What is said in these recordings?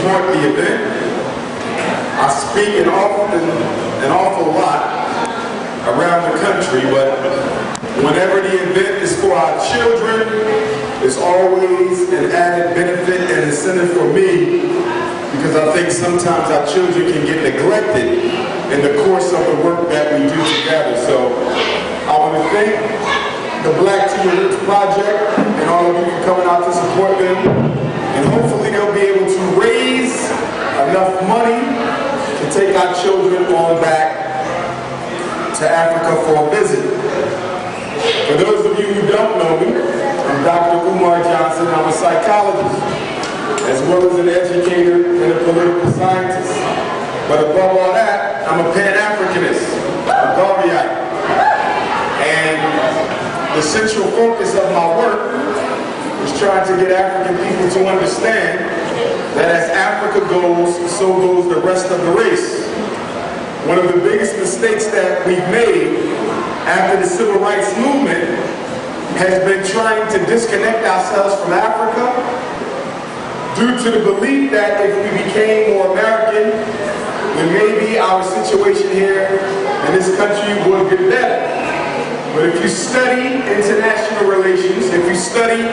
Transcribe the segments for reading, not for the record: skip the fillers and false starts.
support the event. I speak an awful lot around the country, but whenever the event is for our children, it's always an added benefit and incentive for me, because I think sometimes our children can get neglected in the course of the work that we do together. So I want to thank the Black to Your Roots Project and all of you for coming out to support them. And hopefully they'll be able to raise enough money to take our children on back to Africa for a visit. For those of you who don't know me, I'm Dr. Umer. I'm a psychologist, as well as an educator and a political scientist. But above all that, I'm a Pan-Africanist, a Garveyite. And the central focus of my work is trying to get African people to understand that as Africa goes, so goes the rest of the race. One of the biggest mistakes that we've made after the Civil Rights Movement has been trying to disconnect ourselves from Africa due to the belief that if we became more American, then maybe our situation here in this country would get better. But if you study international relations, if you study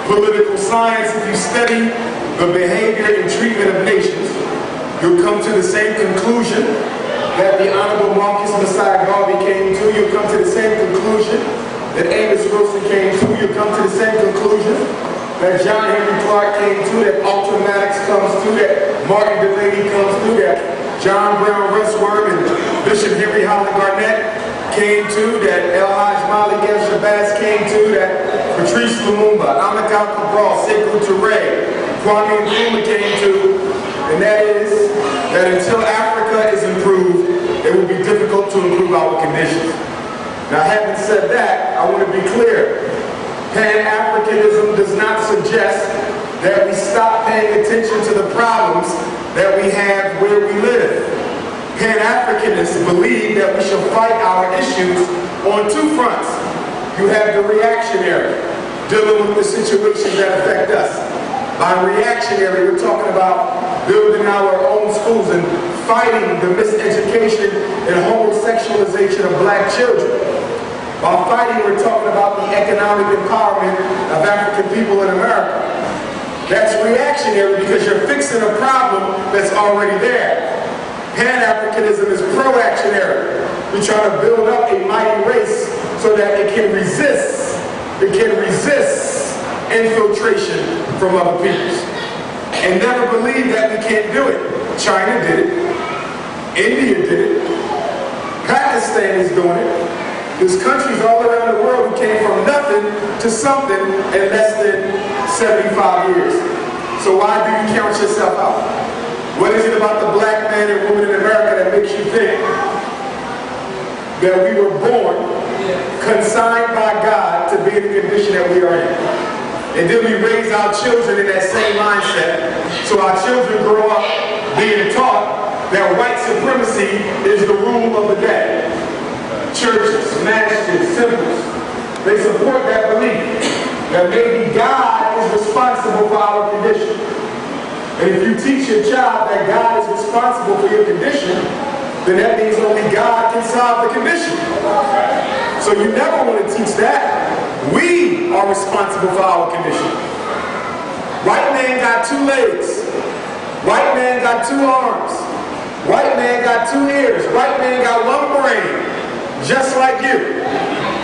political science, if you study the behavior and treatment of nations, you'll come to the same conclusion that the Honorable Marcus Messiah Garvey came to. You'll come to the same conclusion that Amos Wilson came to. You'll come to the same conclusion that John Henry Clark came to, that Alton Maddox comes to, that Martin Delaney comes to, that John Brown Rushworth and Bishop Henry Holland Garnett came to, that El Hajj Malik El Shabazz came to, that Patrice Lumumba, Amilcar Cabral, Sekou Touré, Kwame Nkrumah came to, and that is that until Africa is improved, it will be difficult to improve our conditions. Now, having said that, I want to be clear. Pan-Africanism does not suggest that we stop paying attention to the problems that we have where we live. Pan-Africanists believe that we should fight our issues on two fronts. You have the reactionary, dealing with the situations that affect us. By reactionary, we're talking about building our own schools and fighting the miseducation and homosexualization of black children. By fighting, we're talking about the economic empowerment of African people in America. That's reactionary because you're fixing a problem that's already there. Pan-Africanism is pro-actionary. We're trying to build up a mighty race so that it can resist infiltration from other peoples. And never believe that we can't do it. China did it. India did it. Pakistan is doing it. There's countries all around the world who came from nothing to something in less than 75 years. So why do you count yourself out? What is it about the black man and woman in America that makes you think that we were born, consigned by God to be in the condition that we are in? And then we raise our children in that same mindset. So our children grow up being taught that white supremacy is the rule of the day. Churches, masjids, temples, they support that belief that maybe God is responsible for our condition. And if you teach your child that God is responsible for your condition, then that means only God can solve the condition. So you never want to teach that. We are responsible for our condition. White man got 2 legs. White man got 2 arms. White man got 2 ears. White man got 1 brain. Just like you.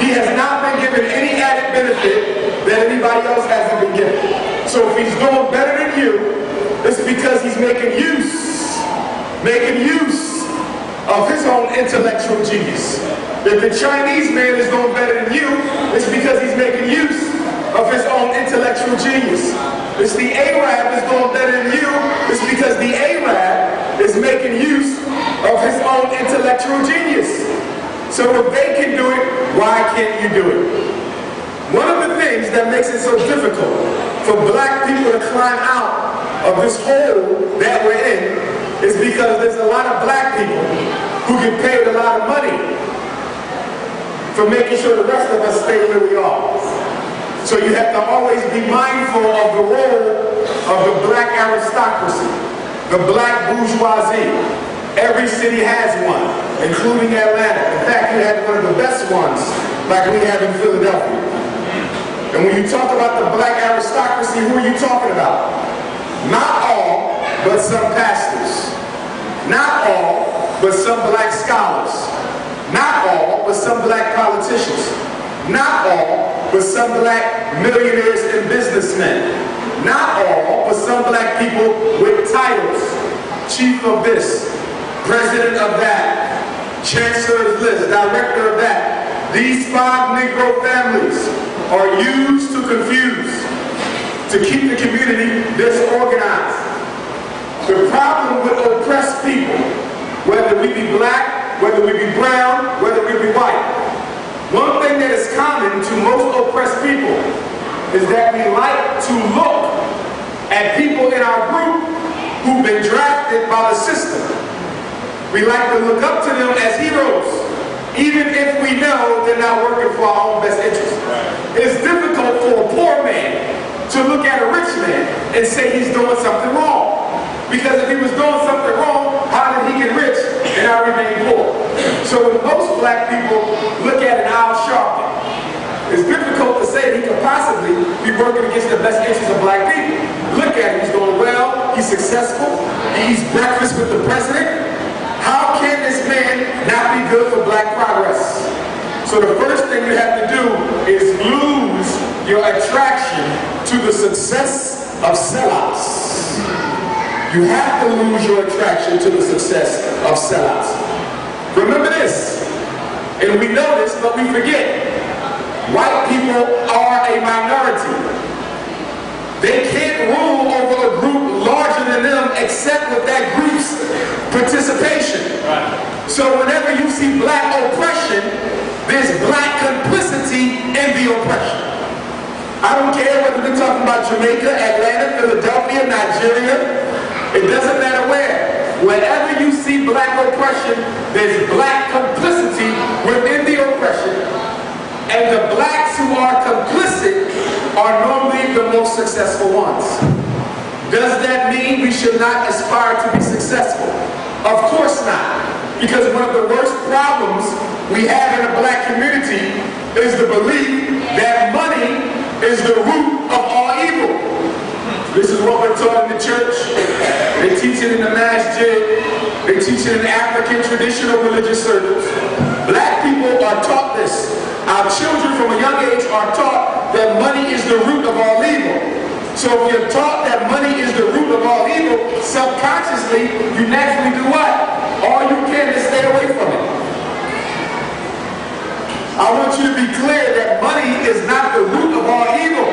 He has not been given any added benefit that anybody else hasn't been given. So if he's doing better than you, it's because he's making use of his own intellectual genius. If the Chinese man is doing better than you, it's because he's making use of his own intellectual genius. If the Arab is doing better than you, it's because the Arab is making use of his own intellectual genius. So if they can do it, why can't you do it? One of the things that makes it so difficult for black people to climb out of this hole that we're in is because there's a lot of black people who get paid a lot of money for making sure the rest of us stay where we are. So you have to always be mindful of the role of the black aristocracy. the black bourgeoisie. Every city has one, including Atlanta. In fact, we have one of the best ones, like we have in Philadelphia. And when you talk about the black aristocracy, who are you talking about? Not all, but some pastors. Not all, but some black scholars. Not all, but some black politicians. Not all, but some black millionaires and businessmen. Not all, but some black people with titles. Chief of this, president of that, chancellor of this, director of that. These 5 Negro families are used to confuse, to keep the community disorganized. The problem with oppressed people, whether we be black, whether we be brown, whether we be white, one thing that is common to most oppressed people is that we like to look at people in our group who've been drafted by the system. We like to look up to them as heroes, even if we know they're not working for our own best interests. It's difficult for a poor man to look at a rich man and say he's doing something wrong. Because if he was doing something wrong, how did he get rich and I remain poor? So when most black people look at an Al Sharpton, it's difficult to say that he could possibly be working against the best interests of black people. Look at him, he's doing well, he's successful, he eats breakfast with the president. How can this man not be good for black progress? So the first thing you have to do is lose your attraction to the success of sellouts. You have to lose your attraction to the success of sellouts. Remember this, and we know this, but we forget. White people are a minority. They can't rule over a group larger than them except with that group's participation. So whenever you see black oppression, there's black complicity in the oppression. I don't care whether we're talking about Jamaica, Atlanta, Philadelphia, Nigeria. It doesn't matter where. Wherever you see black oppression, there's black complicity within the oppression. And the blacks who are complicit are normally the most successful ones. Does that mean we should not aspire to be successful? Of course not. Because one of the worst problems we have in a black community is the belief that money is the root of all evil. This is what we're taught in the church. They teach it in the masjid. They teach it in African traditional religious circles. Black people are taught this. Our children from a young age are taught that money is the root of all evil. So if you're taught that money is the root of all evil, subconsciously, you naturally do what? All you can is stay away from it. I want you to be clear that money is not the root of all evil.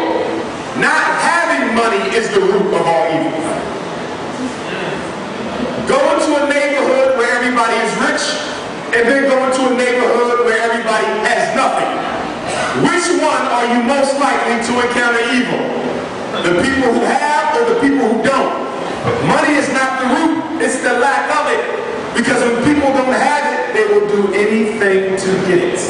Not having money is the root of all evil. Go into a neighborhood where everybody is rich, and then go into a neighborhood where everybody has nothing. Which one are you most likely to encounter evil? The people who have or the people who don't? Money is not the root, it's the lack of it. Because when people don't have it, they will do anything to get it.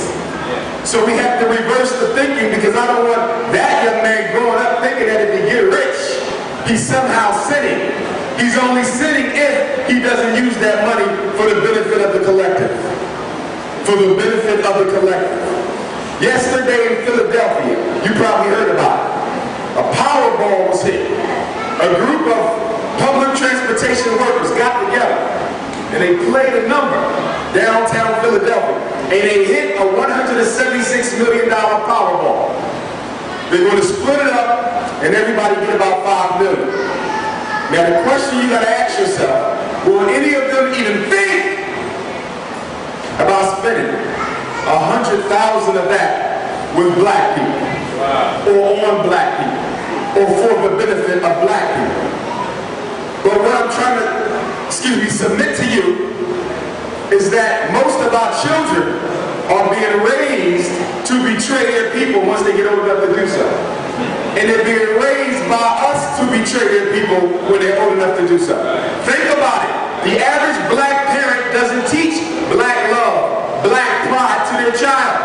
So we have to reverse the thinking, because I don't want that young man growing up thinking that if he get rich, he's somehow sinning. He's only sinning if he doesn't use that money for the benefit of the collective. For the benefit of the collective. Yesterday in Philadelphia, you probably heard about it. A Powerball was hit. A group of public transportation workers got together and they played a number downtown Philadelphia, and they hit a $176 million Powerball. They're going to split it up and everybody get about $5 million. Now the question you got to ask yourself, will any of them even think about spending 100,000 of that with black people? Or on black people, or for the benefit of black people? But what I'm trying to, submit to you is that most of our children are being raised to betray their people once they get old enough to do so. And they're being raised by us to betray their people when they're old enough to do so. Think about it. The average black parent doesn't teach black love, black pride to their child.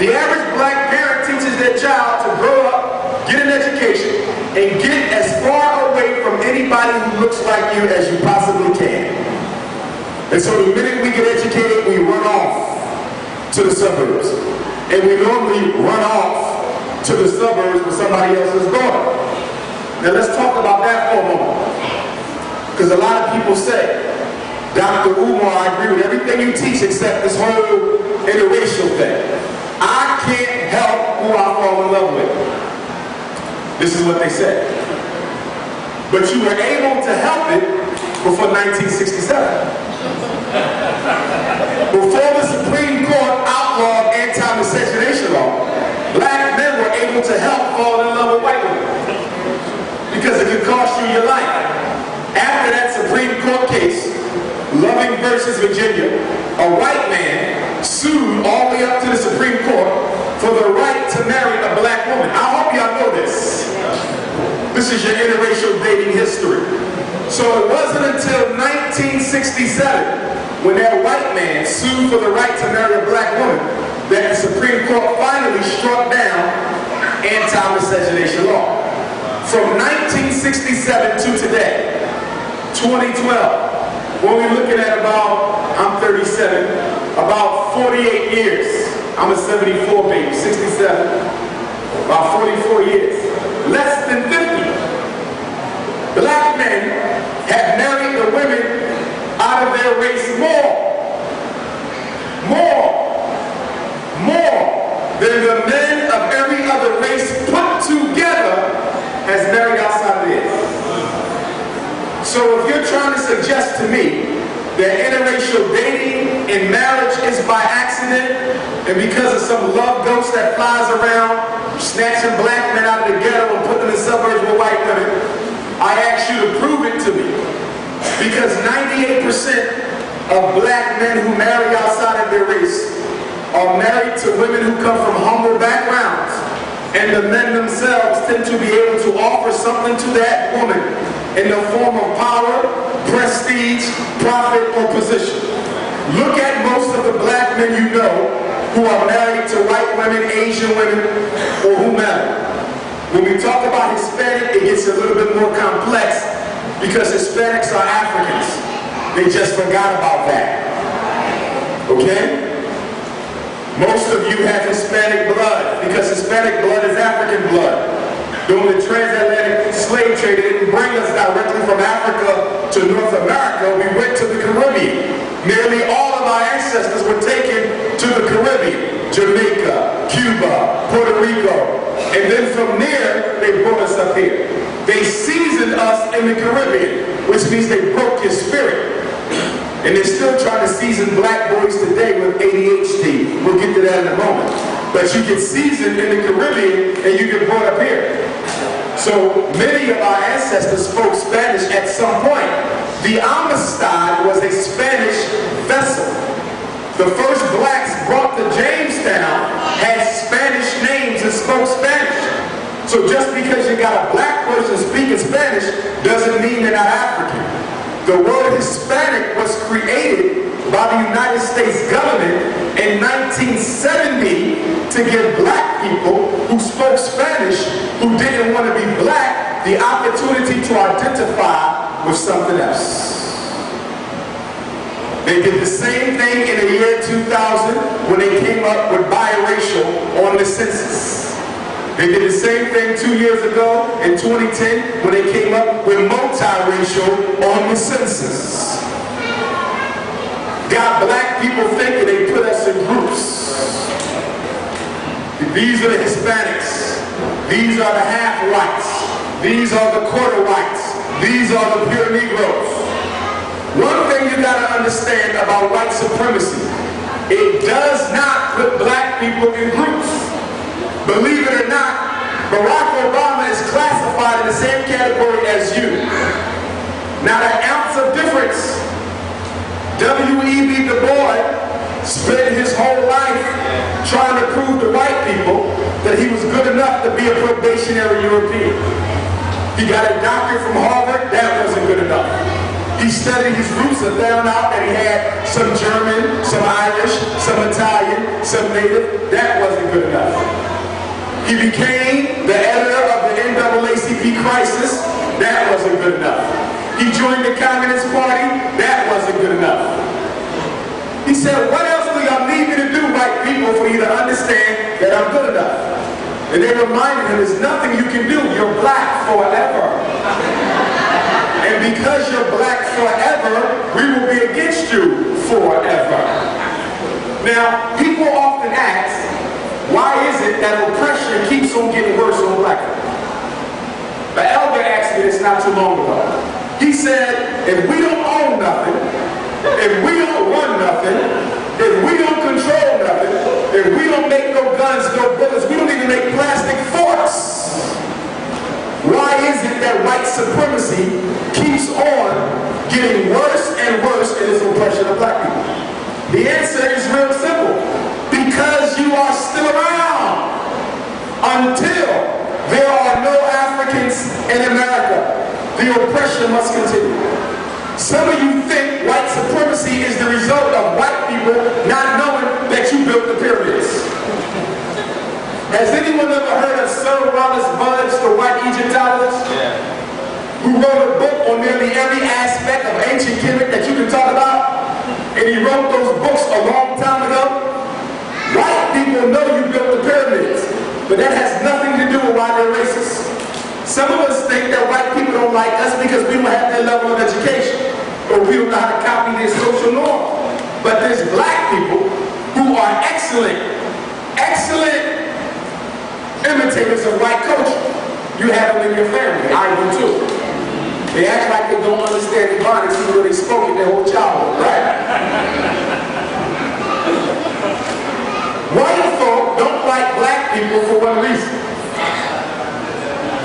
The average black parent teaches their child to grow up, get an education, and get as far away from anybody who looks like you as you possibly can. And so the minute we get educated, we run off to the suburbs. And we normally run off to the suburbs with somebody else's daughter. Now let's talk about that for a moment. Because a lot of people say, Dr. Umer, I agree with everything you teach except this whole interracial thing. I can't help who I fall in love with. This is what they said. But you were able to help it before 1967. Before the Supreme Court outlawed anti-miscegenation law, black men were able to help fall in love with white women. Because it could cost you your life. After that Supreme Court case, Loving versus Virginia, a white man sued all the way up to the Supreme Court for the right to marry a black woman. I hope y'all know this. This is your interracial dating history. So it wasn't until 1967, when that white man sued for the right to marry a black woman, that the Supreme Court finally struck down anti-miscegenation law. From 1967 to today, 2012, when we're looking at about, I'm 37, about 48 years. I'm a 74 baby, 67, about 44 years. Less than 50. Black men have married the women out of their race more than the men of every other race put together has married outside of theirs. So if you're trying to suggest to me that interracial dating and marriage is by accident and because of some love ghost that flies around snatching black men out of the ghetto and putting them in suburbs with white women, I ask you to prove it to me. Because 98% of black men who marry outside of their race are married to women who come from humble backgrounds, and the men themselves tend to be able to offer something to that woman in the form of power, prestige, profit, or position. Look at most of the black men you know who are married to white women, Asian women, or whomever. When we talk about Hispanic, it gets a little bit more complex because Hispanics are Africans. They just forgot about that. Okay? Most of you have Hispanic blood because Hispanic blood is African blood. During the transatlantic slave trade, it didn't bring us directly from Africa to North America. We went to the Caribbean. Nearly all of our ancestors were taken to the Caribbean, Jamaica, Cuba, Puerto Rico. And then from there, they brought us up here. They seasoned us in the Caribbean, which means they broke your spirit. And they're still trying to season black boys today with ADHD. We'll get to that in a moment. But you get seasoned in the Caribbean and you get brought up here. So many of our ancestors spoke Spanish at some point. The Amistad was a Spanish vessel. The first blacks brought to Jamestown had Spanish names and spoke Spanish. So just because you got a black person speaking Spanish doesn't mean they're not African. The word Hispanic was created by the United States government in 1970 to give black people who spoke Spanish, who didn't want to be black, the opportunity to identify with something else. They did the same thing in the year 2000 when they came up with biracial on the census. They did the same thing 2 years ago in 2010 when they came up with multiracial on the census. Got black people thinking they put us in groups. These are the Hispanics. These are the half-whites. These are the quarter whites. These are the pure Negroes. One thing you gotta understand about white supremacy, it does not put black people in groups. Believe it or not, Barack Obama is classified in the same category as you. Not an ounce of difference. W.E.B. Du Bois spent his whole life trying to prove to white people that he was good enough to be a probationary European. He got a doctorate from Harvard, that wasn't good enough. He studied his roots and found out that he had some German, some Irish, some Italian, some Native, that wasn't good enough. He became the editor of the NAACP Crisis. That wasn't good enough. He joined the Communist Party. That wasn't good enough. He said, what else do y'all need me to do, white people, for you to understand that I'm good enough? And they reminded him, there's nothing you can do. You're black forever. And because you're black forever, we will be against you forever. Now, people often ask, why is it that oppression keeps on getting worse on black people? The elder asked me this not too long ago. He said, if we don't own nothing, if we don't run nothing, if we don't control nothing, if we don't make no guns, no bullets, we don't even make plastic forks, why is it that white supremacy keeps on getting worse and worse in its oppression of black people? The answer is real simple. Because you are still around. Until there are no Africans in America, the oppression must continue. Some of you think white supremacy is the result of white people not knowing that you built the pyramids. Has anyone ever heard of Sir Wallace Budge, the white Egyptologist? Yeah. Who wrote a book on nearly every aspect of ancient Kemet that you can talk about? And he wrote those books a long time ago. White people know you built the pyramids, but that has nothing to do with why they're racist. Some of us think that white people don't like us because we don't have their level of education, or we don't know how to copy their social norms. But there's black people who are excellent imitators of white culture. You have them in your family. I do too. They act like they don't understand Ebonics even though they spoke it their whole childhood, right? White folk don't like black people for one reason.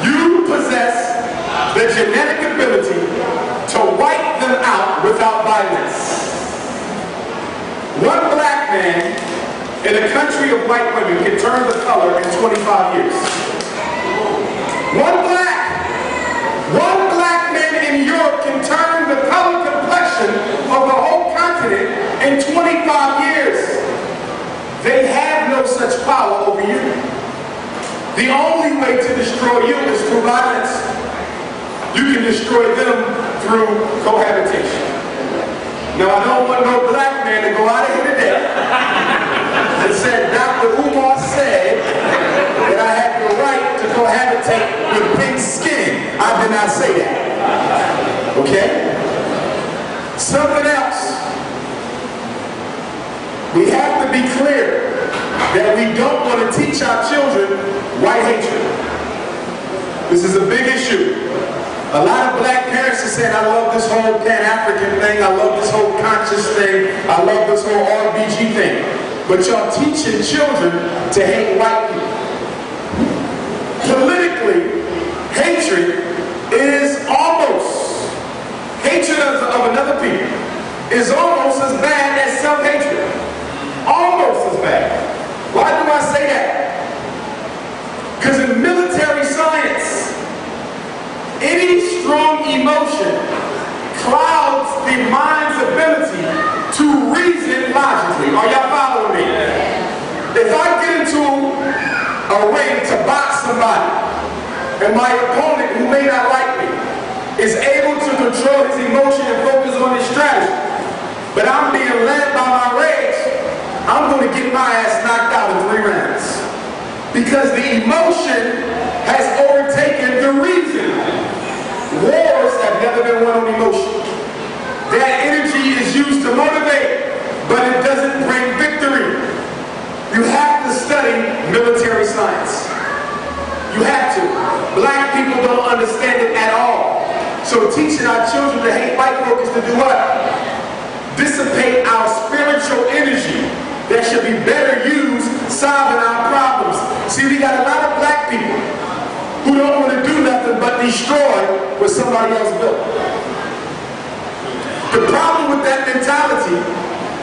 You possess the genetic ability to wipe them out without violence. One black man in a country of white women can turn the color in 25 years. One black man in Europe can turn the color complexion of the whole continent in 25 years. They have no such power over you. The only way to destroy you is through violence. You can destroy them through cohabitation. Now, I don't want no black man to go out of here today and say, Dr. Umer said that I have the right to cohabitate with pink skin. I did not say that. Okay? Something else. We have to be clear that we don't want to teach our children white hatred. This is a big issue. A lot of black parents are saying, I love this whole Pan-African thing, I love this whole conscious thing, I love this whole RBG thing. But y'all teaching children to hate white people. Politically, hatred is almost, hatred of another people is almost as bad as self-hatred. Almost as bad. Why do I say that? Because in military science, any strong emotion clouds the mind's ability to reason logically. Are y'all following me? If I get into a ring to box somebody, and my opponent, who may not like me, is able to control his emotion and focus on his strategy, but I'm being led by my rage, I'm going to get my ass knocked out in 3 rounds. Because the emotion has overtaken the reason. Wars have never been won on emotion. That energy is used to motivate, but it doesn't bring victory. You have to study military science. You have to. Black people don't understand it at all. So teaching our children to hate white folk is to do what? Dissipate our spiritual energy that should be better used solving our problems. See, we got a lot of black people who don't want to do nothing but destroy what somebody else built. The problem with that mentality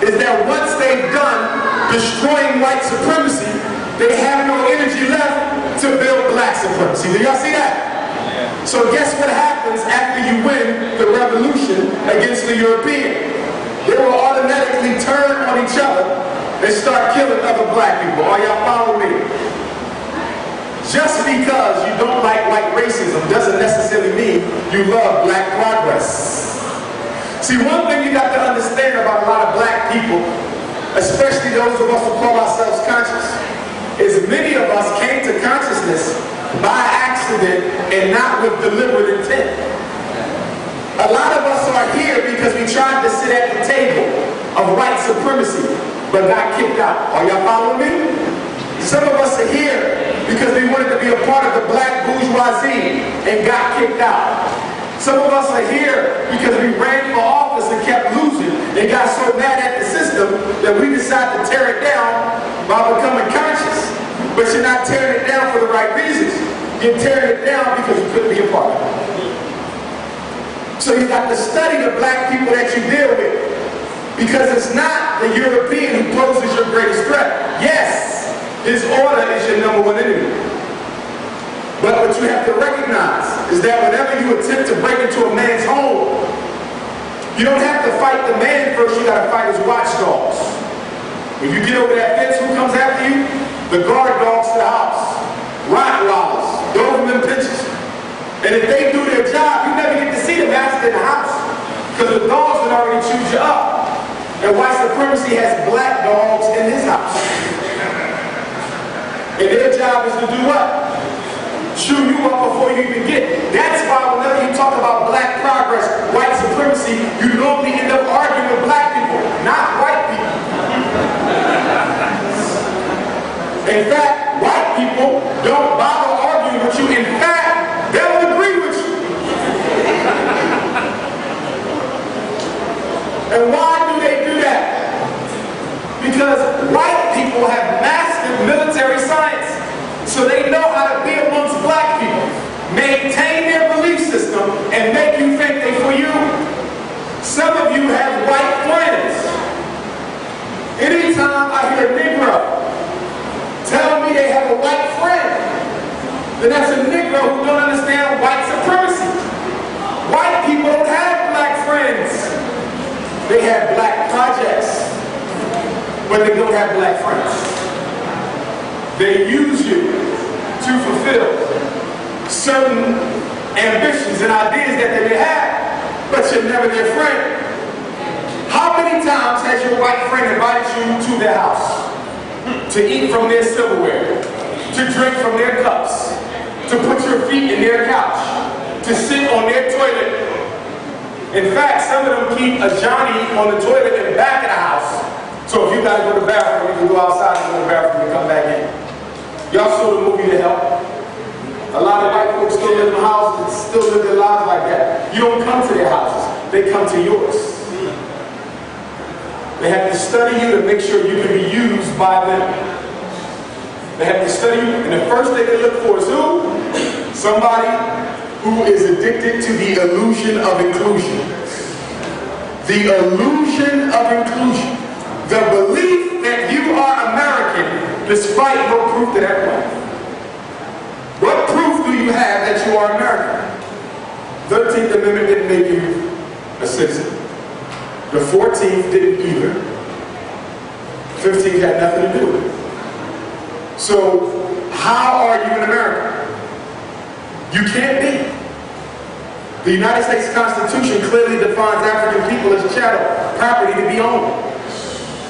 is that once they've done destroying white supremacy, they have no energy left to build black supremacy. Do y'all see that? So guess what happens after you win the revolution against the European? They will automatically turn on each other and start killing other black people. Are y'all following me? Just because you don't like white racism doesn't necessarily mean you love black progress. See, one thing you got to understand about a lot of black people, especially those of us who call ourselves conscious, is many of us came to consciousness by accident and not with deliberate intent. A lot of us are here because we tried to sit at the table of white supremacy, but got kicked out. Are y'all following me? Some of us are here because we wanted to be a part of the black bourgeoisie and got kicked out. Some of us are here because we ran for office and kept losing and got so mad at the system that we decided to tear it down by becoming conscious. But you're not tearing it down for the right reasons. You're tearing it down because you couldn't be a part of it. So you got to study the black people that you deal with, because it's not the European who poses your greatest threat. Yes, his order is your number one enemy. But what you have to recognize is that whenever you attempt to break into a man's home, you don't have to fight the man first, you got to fight his watchdogs. When you get over that fence, who comes after you? The guard dogs to the house. Rottweilers, Doberman pinchers. And if they do their job, you never get to see the master in the house, because the dogs would already chew you up. And white supremacy has black dogs in his house. And their job is to do what? Chew you up before you even get it. That's why whenever you talk about black progress, white supremacy, you normally end up arguing with black people, not white people. In fact, white people don't bother arguing with you. In fact, they'll agree with you. And why do they do that? Because white people have mastered military science. So they know how to be amongst black people, maintain their belief system, and make you think they're for you. Some of you have white friends. Anytime I hear a Negro tell me they have a white friend, then that's a Negro who don't understand white supremacy. White people don't have black friends. They have black projects, but they don't have black friends. They use you to fulfill certain ambitions and ideas that they may have, but you're never their friend. How many times has your white friend invited you to their house to eat from their silverware, to drink from their cups, to put your feet in their couch, to sit on their toilet? In fact, some of them keep a Johnny on the toilet in the back of the house. So if you gotta go to the bathroom, you can go outside and go to the bathroom and come back in. Y'all saw the movie The Help. A lot of white folks still live in houses and still live their lives like that. You don't come to their houses, they come to yours. They have to study you to make sure you can be used by them. They have to study you, and the first thing they look for is who? Somebody who is addicted to the illusion of inclusion. The illusion of inclusion. The belief that you are American despite no proof to that point. What proof do you have that you are American? 13th Amendment didn't make you a citizen. The 14th didn't either. 15th had nothing to do with it. So, how are you an American? You can't be. The United States Constitution clearly defines African people as chattel, property to be owned.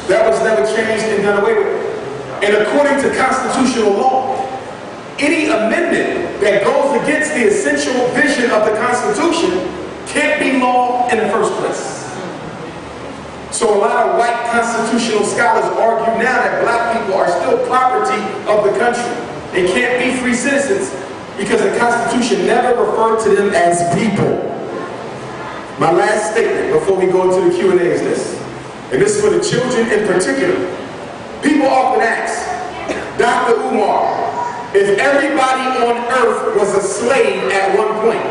That was never changed and done away with. And according to constitutional law, any amendment that goes against the essential vision of the Constitution can't be law in the first place. So a lot of white constitutional scholars argue now that black people are still property of the country. They can't be free citizens because the Constitution never referred to them as people. My last statement before we go into the Q&A is this, and this is for the children in particular. People often ask, Dr. Umar, if everybody on earth was a slave at one point,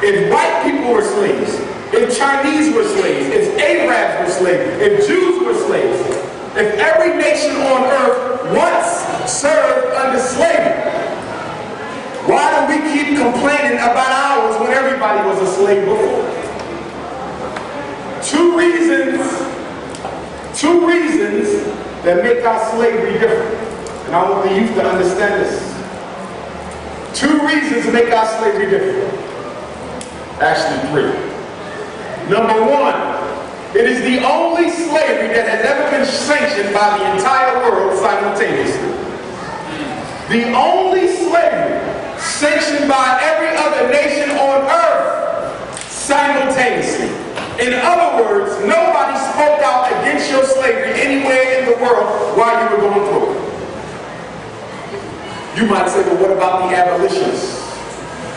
if white people were slaves, if Chinese were slaves, if Arabs were slaves, if Jews were slaves, if every nation on earth once served under slavery, why do we keep complaining about ours when everybody was a slave before? Two reasons that make our slavery different. And I want the youth to understand this. 2 reasons make our slavery different. Actually 3. Number 1, it is the only slavery that has ever been sanctioned by the entire world simultaneously. The only slavery sanctioned by every other nation on earth simultaneously. In other words, nobody spoke out against your slavery anywhere in the world while you were going through it. You might say, well, what about the abolitionists?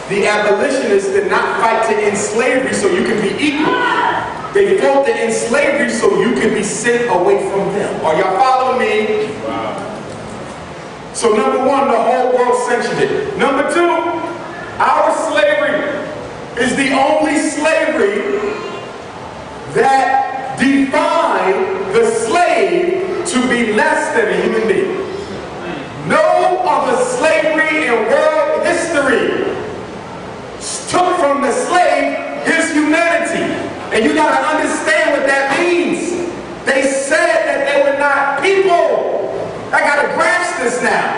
The abolitionists did not fight to end slavery so you can be equal. They fought to end slavery so you can be sent away from them. Are y'all following me? Wow. So number 1, the whole world sanctioned it. Number 2, our slavery is the only slavery that defined the slave to be less than a human being. No other slavery in world history took from the slave his humanity. And you got to understand what that means. They said that they were not people. I got to grasp this now.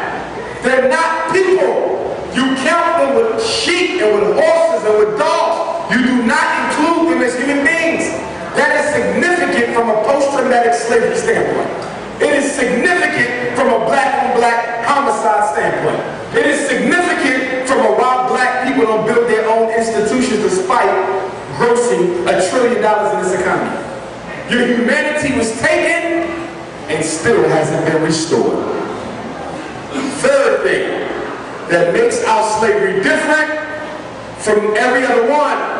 They're not people. You count them with sheep and with horses and with dogs. You do not include them as human beings. That is significant from a post-traumatic slavery standpoint. It is significant from a black-on-black homicide standpoint. It is significant from a why black people don't build their own institutions despite grossing $1 trillion in this economy. Your humanity was taken and still hasn't been restored. Third thing that makes our slavery different from every other one,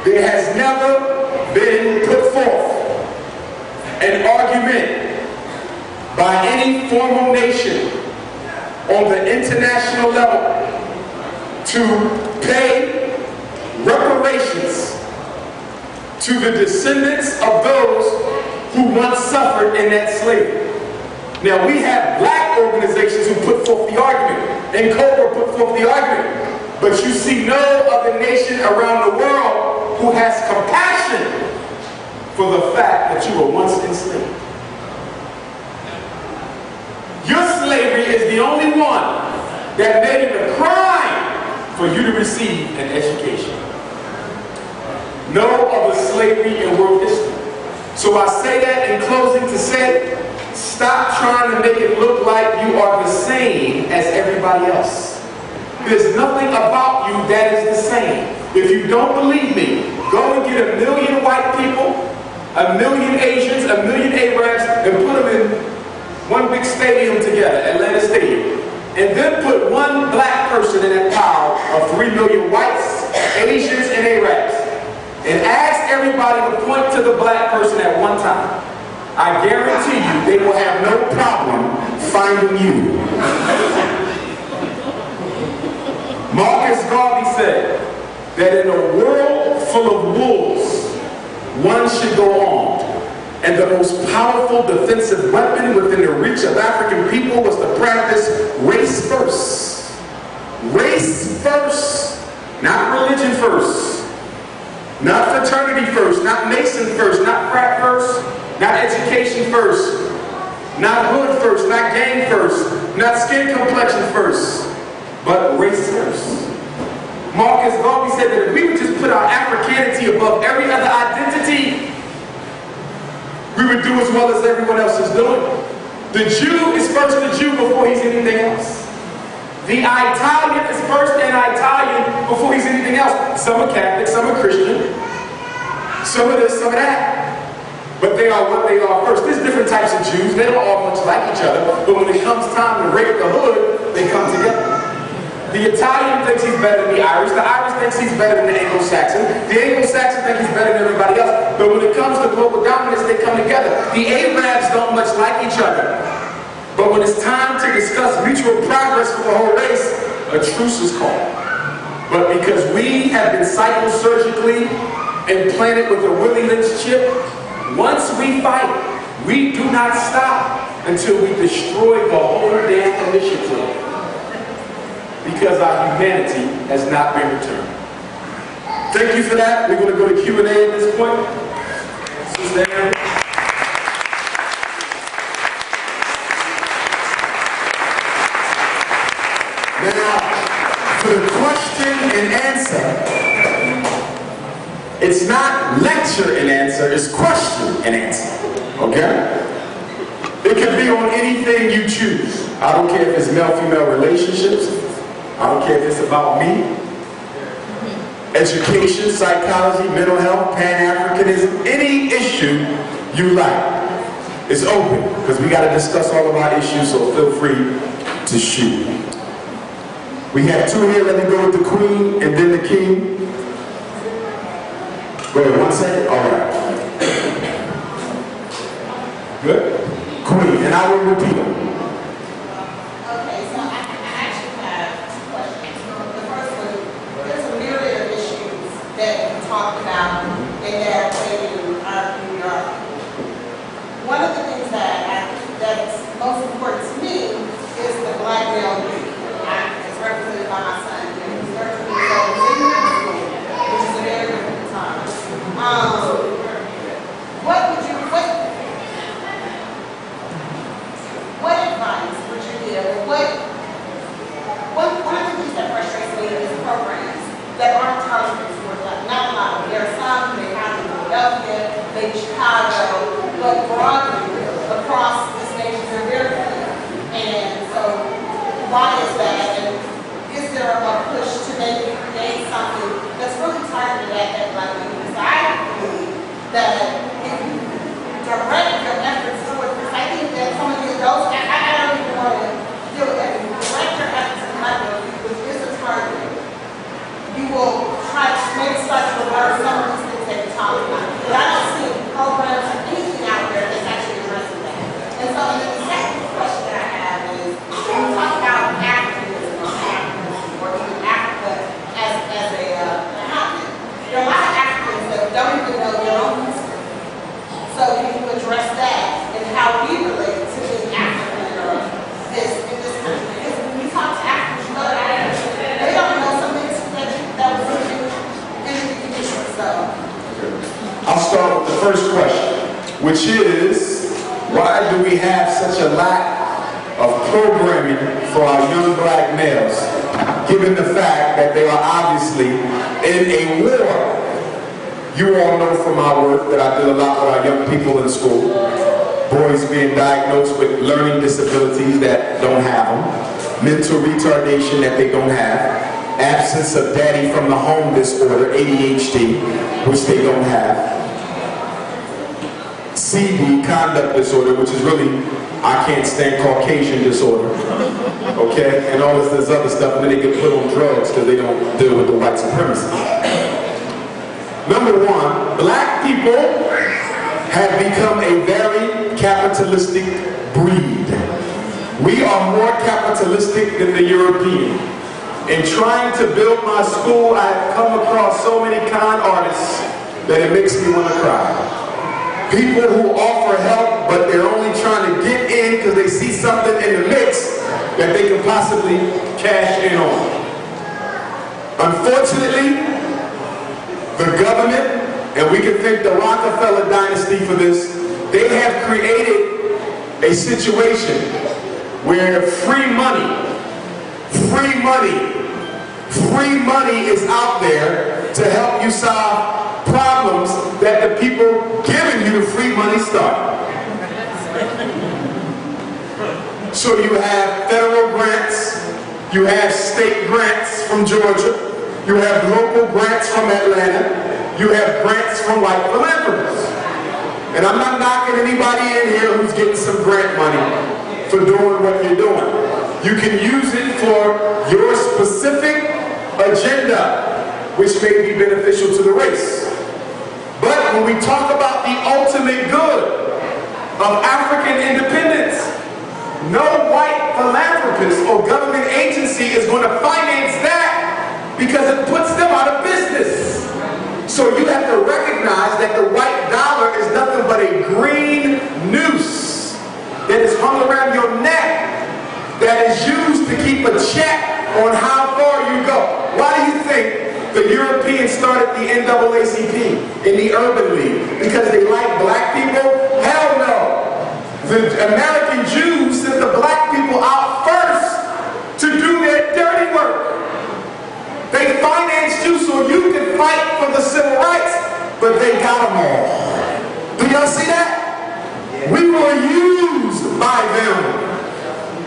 there has never been put forth an argument by any formal nation on the international level to pay reparations to the descendants of those who once suffered in that slavery. Now we have black organizations who put forth the argument, and COBRA put forth the argument, but you see no other nation around the world who has compassion for the fact that you were once enslaved. Your slavery is the only one that made it a crime for you to receive an education. No other slavery in world history. So I say that in closing to say, stop trying to make it look like you are the same as everybody else. There's nothing about you that is the same. If you don't believe me, go and get 1 million white people, 1 million Asians, 1 million Arabs, and put them in one big stadium together, Atlanta Stadium. And then put one black person in that pile of 3 million whites, Asians, and Arabs. And ask everybody to point to the black person at one time. I guarantee you they will have no problem finding you. Marcus Garvey said that in a world full of wolves, one should go armed. And the most powerful defensive weapon within the reach of African people was to practice race first. Race first, not religion first. Not fraternity first, not Mason first, not frat first, not education first, not hood first, not gang first, not skin complexion first, but race first. Marcus Garvey said that if we would just put our Africanity above every other identity, we would do as well as everyone else is doing. The Jew is first the Jew before he's anything else. The Italian is first an Italian before he's anything else. Some are Catholic, some are Christian, some of this, some of that. But they are what they are first. There's different types of Jews. They don't all much like each other. But when it comes time to rape the hood, they come together. The Italian thinks he's better than the Irish. The Irish thinks he's better than the Anglo-Saxon. The Anglo-Saxon thinks he's better than everybody else. But when it comes to global dominance, they come together. The Arabs don't much like each other. But when it's time to discuss mutual progress for the whole race, a truce is called. But because we have been psychosurgically implanted with a Willie Lynch chip, once we fight, we do not stop until we destroy the whole damn initiative. Because our humanity has not been returned. Thank you for that. We're going to go to Q&A at this point. Sister Aaron. It's not lecture and answer, it's question and answer. Okay? It can be on anything you choose. I don't care if it's male-female relationships. I don't care if it's about me. Education, psychology, mental health, Pan-Africanism, any issue you like. It's open, because we got to discuss all of our issues, so feel free to shoot. We have two here. Let me go with the queen and then the king. Go ahead, 1 second. All right. Good. Queen, and I will repeat them. Okay, so I actually have two questions. The first one, there's a myriad of issues that we talked about and that are in New York. One of the things that's most important to me is the black male youth. It's represented by my son. He's 13 years old, he's in middle school, which is a very difficult time. What advice would you give? One of the things that frustrates me is programs that aren't targeted towards not a lot of them. There are some, they have in Philadelphia, they in Chicago, but broadly across this nation, they're very clear. And so, why is that? And is there a push to maybe create something that's really targeted at that black community? So I believe that if you direct your efforts towards this, I think that some of those, I don't even want to deal with that. If you direct your efforts in black community, which is a target, you will try to maybe start to reverse some of these things that you're talking about. But I don't see programs or anything out there that's actually addressing that. And so then the second question that I have is, when we talk about Africanism or even Africa as a continent, there are a lot of Africans that don't even know their own history. So can you address that and how we relate to being African or this in this country? Because when you talk to Africans, you know that they don't know some things that was in the issue. So I'll start with the first question, which is, why do we have such a lack of programming for our young black males, given the fact that they are obviously in a war? You all know from my work that I did a lot with our young people in school, boys being diagnosed with learning disabilities that don't have them, mental retardation that they don't have, absence of daddy from the home disorder, ADHD, which they don't have, CD, conduct disorder, which is really, I can't stand Caucasian disorder, okay, and all this other stuff, and then they get put on drugs because they don't deal with the white supremacy. Number one, black people have become a very capitalistic breed. We are more capitalistic than the European. In trying to build my school, I have come across so many con artists that it makes me want to cry. People who offer help, but they're only trying to get in because they see something in the mix that they can possibly cash in on. Unfortunately, the government, and we can thank the Rockefeller dynasty for this, they have created a situation where free money is out there to help you solve problems that the people giving you the free money start. So you have federal grants, you have state grants from Georgia, you have local grants from Atlanta, you have grants from white philanthropists. And I'm not knocking anybody in here who's getting some grant money for doing what you're doing. You can use it for your specific agenda, which may be beneficial to the race. But when we talk about the ultimate good of African independence, no white philanthropist or government agency is going to finance that because it puts them out of business. So you have to recognize that the white dollar is nothing but a green noose that is hung around your neck that is used to keep a check on how far you go. Why do you think the Europeans started the NAACP in the Urban League? Because they like black people? Hell no. The American Jews sent the black people out first to do their dirty work. They financed you so you could fight for the civil rights. but they got them all. Do y'all see that? We were used by them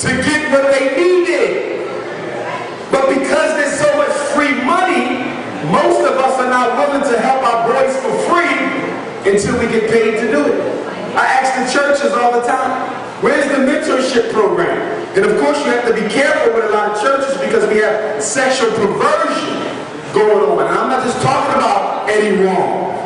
to get what they needed. But because there's so much free money, most of us are not willing to help our boys for free until we get paid to do it. I ask the churches all the time, where's the mentorship program? And of course you have to be careful with a lot of churches because we have sexual perversion going on. And I'm not just talking about Eddie Wrong.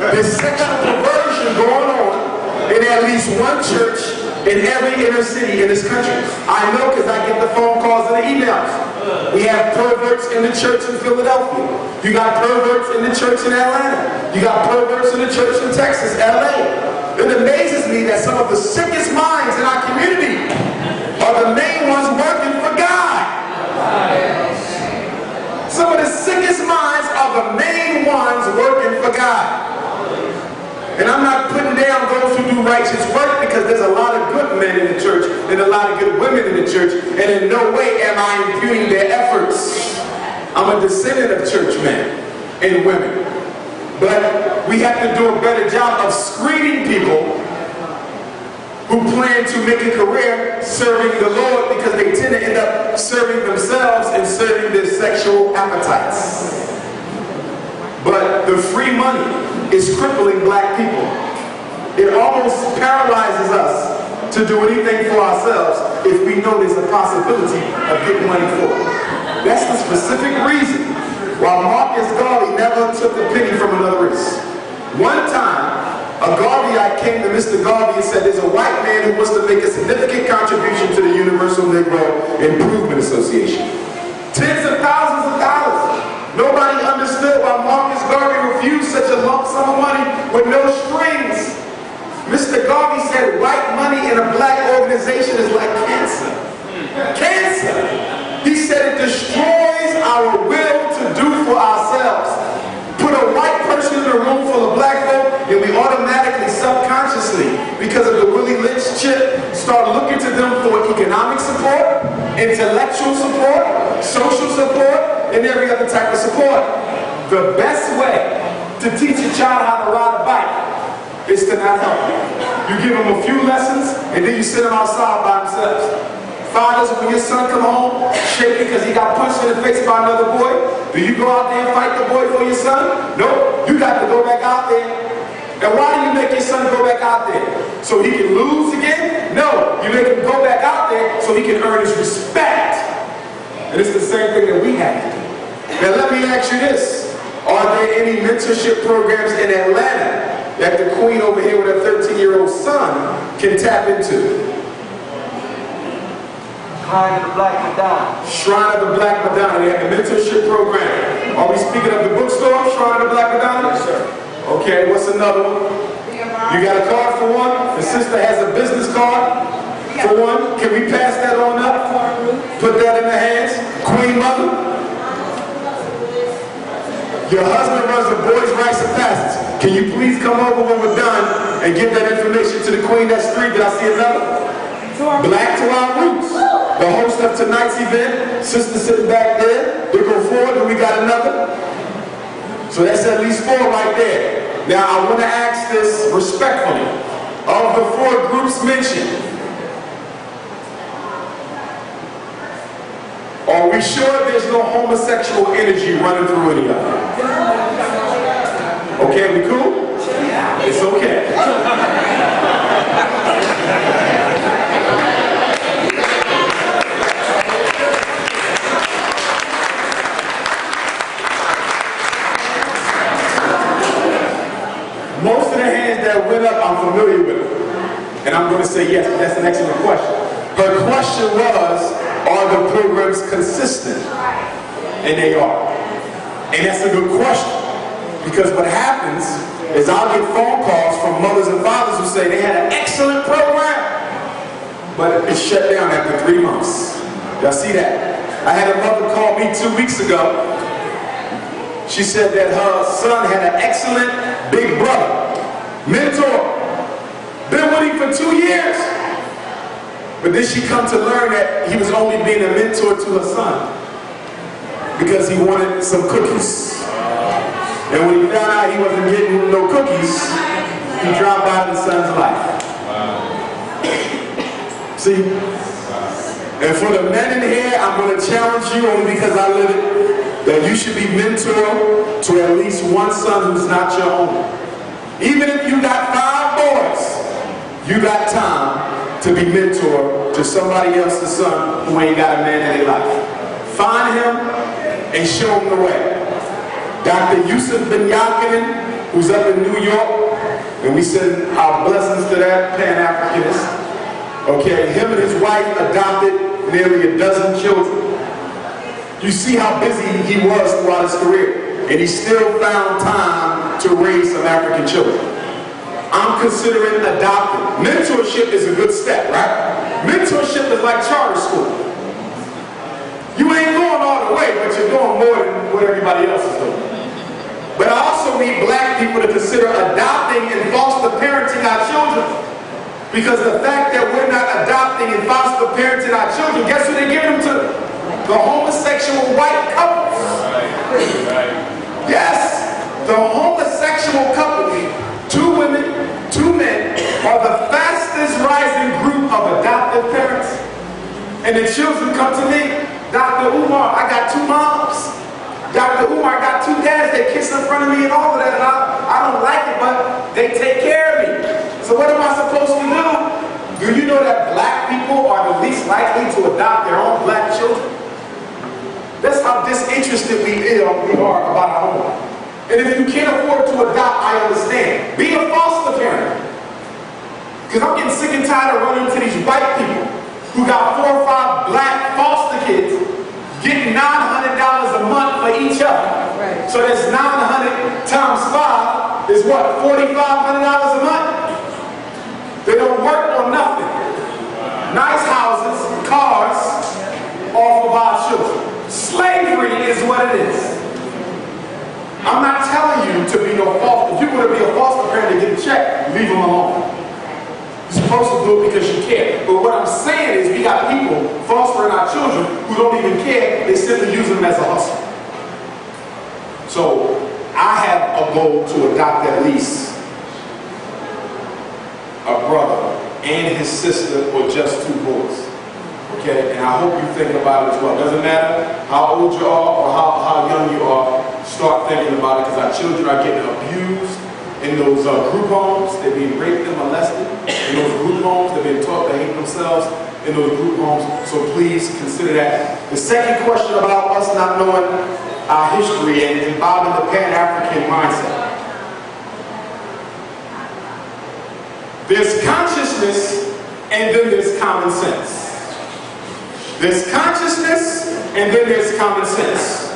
There's sexual perversion going on in at least one church in every inner city in this country. I know because I get the phone calls and the emails. We have perverts in the church in Philadelphia. You got perverts in the church in Atlanta. You got perverts in the church in Texas, LA. It amazes me that some of the sickest minds in our community are the main ones working for God. Some of the sickest minds are the main ones working for God. And I'm not putting down those who do righteous work because there's a lot of good men in the church and a lot of good women in the church, and in no way am I impugning their efforts. I'm a descendant of church men and women. But we have to do a better job of screening people who plan to make a career serving the Lord because they tend to end up serving themselves and serving their sexual appetites. But the free money is crippling black people. It almost paralyzes us to do anything for ourselves if we know there's a possibility of getting money for it. That's the specific reason why Marcus Garvey never took a penny from another race. One time, a Garveyite came to Mr. Garvey and said, there's a white man who wants to make a significant contribution to the Universal Negro Improvement Association. Tens of thousands of dollars. Nobody understood why Marcus Garvey refused such a lump sum of money with no strings. Mr. Garvey said white money in a black organization is like cancer. Cancer. He said it destroys our will to do for ourselves. Put a white person in a room full of black folk and we automatically, subconsciously, because of the Willie Lynch chip, start looking to them for economic support, intellectual support, social support, and every other type of support. The best way to teach a child how to ride a bike is to not help them. You give them a few lessons and then you sit them outside by themselves. Fathers, when your son come home shaking because he got punched in the face by another boy, do you go out there and fight the boy for your son? No, you got to go back out there. And why do you make your son go back out there? So he can lose again? No, you make him go back out there so he can earn his respect. And it's the same thing that we have to do. Now let me ask you this. Are there any mentorship programs in Atlanta that the queen over here with her 13-year-old son can tap into? Shrine of the Black Madonna. Shrine of the Black Madonna. They have a mentorship program. Are we speaking of the bookstore, Shrine of the Black Madonna? Yes, sir. Okay, what's another one? You got a card for one? The sister has a business card for one. Can we pass that on up? Put that in the hands. Queen Mother. Your husband runs the Boys' Rites of Passage. Can you please come over when we're done and give that information to the queen? That's 3. Did I see another? Black to Our Roots. The host of tonight's event, sister sitting back there. We go forward and we got another. So that's at least 4 right there. Now I want to ask this respectfully. Of the 4 groups mentioned, are we sure there's no homosexual energy running through any of them? Okay, we cool? It's okay. Most of the hands that went up, I'm familiar with them. And I'm going to say yes, that's an excellent question. Her question was, are the programs consistent? And they are. And that's a good question. Because what happens is I'll get phone calls from mothers and fathers who say they had an excellent program, but it's shut down after 3 months. Y'all see that? I had a mother call me 2 weeks ago. She said that her son had an excellent big brother, mentor, been with him for 2 years. But then she come to learn that he was only being a mentor to her son because he wanted some cookies. And when he found out he wasn't getting no cookies, he dropped out of his son's life. See? And for the men in here, I'm going to challenge you only because I live it, that you should be mentor to at least one son who's not your own. Even if you got 5 boys, you got time to be mentor to somebody else's son who ain't got a man in their life. Find him and show him the way. Dr. Yusuf Ben Yakinen, who's up in New York, and we send our blessings to that Pan-Africanist. Okay, him and his wife adopted nearly a dozen children. You see how busy he was throughout his career, and he still found time to raise some African children. I'm considering adopting. Mentorship is a good step, right? Mentorship is like charter school. You ain't going all the way, but you're doing more than what everybody else is doing. But I also need black people to consider adopting and foster parenting our children. Because the fact that we're not adopting and foster parenting our children, guess who they give them to? The homosexual white couples. Right. Yes, the homosexual couples, 2 women, 2 men, are the fastest rising group of adoptive parents. And the children come to me, Dr. Umar, I got 2 moms. Dr. Umar, I got 2 dads, they kiss in front of me and all of that, and I don't like it, but they take care of me. So what am I supposed to do? Do you know that black people are the least likely to adopt their own black children? That's how disinterested we are about our own. And if you can't afford to adopt, I understand. Be a foster parent. Because I'm getting sick and tired of running into these white people who got 4 or 5 black foster kids getting $900 a month for each other. Right. So that's 900 times 5 is what? $4,500 a month? They don't work on nothing. Nice houses, cars, off of our children. Slavery is what it is. I'm not telling you to be no foster. If you want to be a foster parent to get a check, leave them alone. You're supposed to do it because you care. But what I'm saying is we got people fostering our children who don't even care. They simply use them as a hustle. So I have a goal to adopt at least a brother and his sister or just 2 boys. Okay? And I hope you think about it as well. Doesn't matter how old you are or how young you are, start thinking about it, because our children are getting abused in those group homes. They're being raped and molested in those group homes. They're being taught to hate themselves in those group homes. So please consider that. The second question about us not knowing our history and involving the Pan-African mindset. There's consciousness and then there's common sense. There's consciousness and then there's common sense.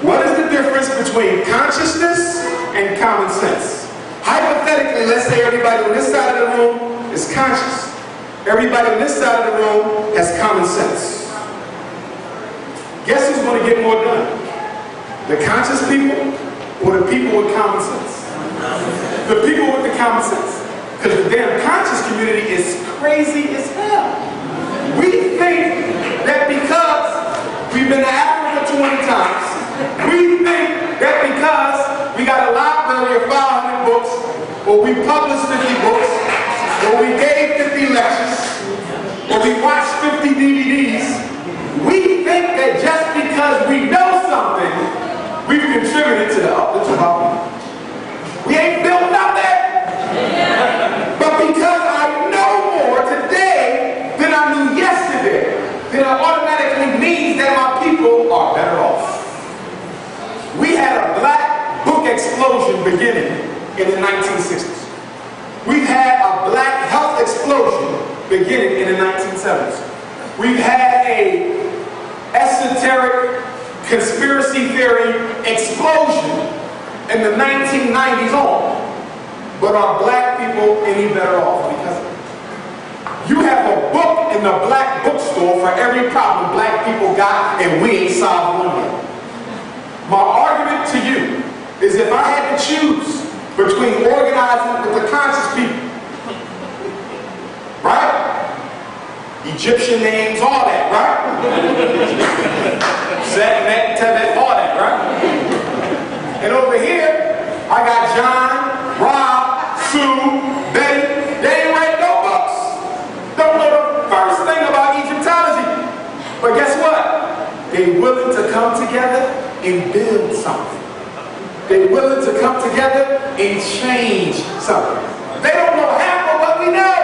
What is the difference between consciousness and common sense? Hypothetically, let's say everybody on this side of the room is conscious. Everybody on this side of the room has common sense. Guess who's going to get more done? The conscious people or the people with common sense? The people with the common sense. Because the damn conscious community is crazy as hell. We think that because we've been to Africa 20 times, we think that because we got a library of 500 books, or we published 50 books, or we gave 50 lectures, or we watched 50 DVDs, we think that just because we know something, we've contributed to the uplift of our people. We ain't built nothing. But because I know more today than I knew yesterday, then it automatically means that my people are better off. We had a black book explosion beginning in the 1960s. We've had a black health explosion beginning in the 1970s. We've had a esoteric conspiracy theory explosion in the 1990s on. But are black people any better off because of it? You have a book in the black bookstore for every problem black people got, and we ain't solved one yet. My argument to you is if I had to choose between organizing with the conscious people, right? Egyptian names, all that, right? Set, Met, Tebet, all that, right? And over here, I got John, Rob, Sue, Betty. They ain't read no books. Don't know the first thing about Egyptology. But guess what? They're willing to come together and build something. They're willing to come together and change something. They don't know half of what we know.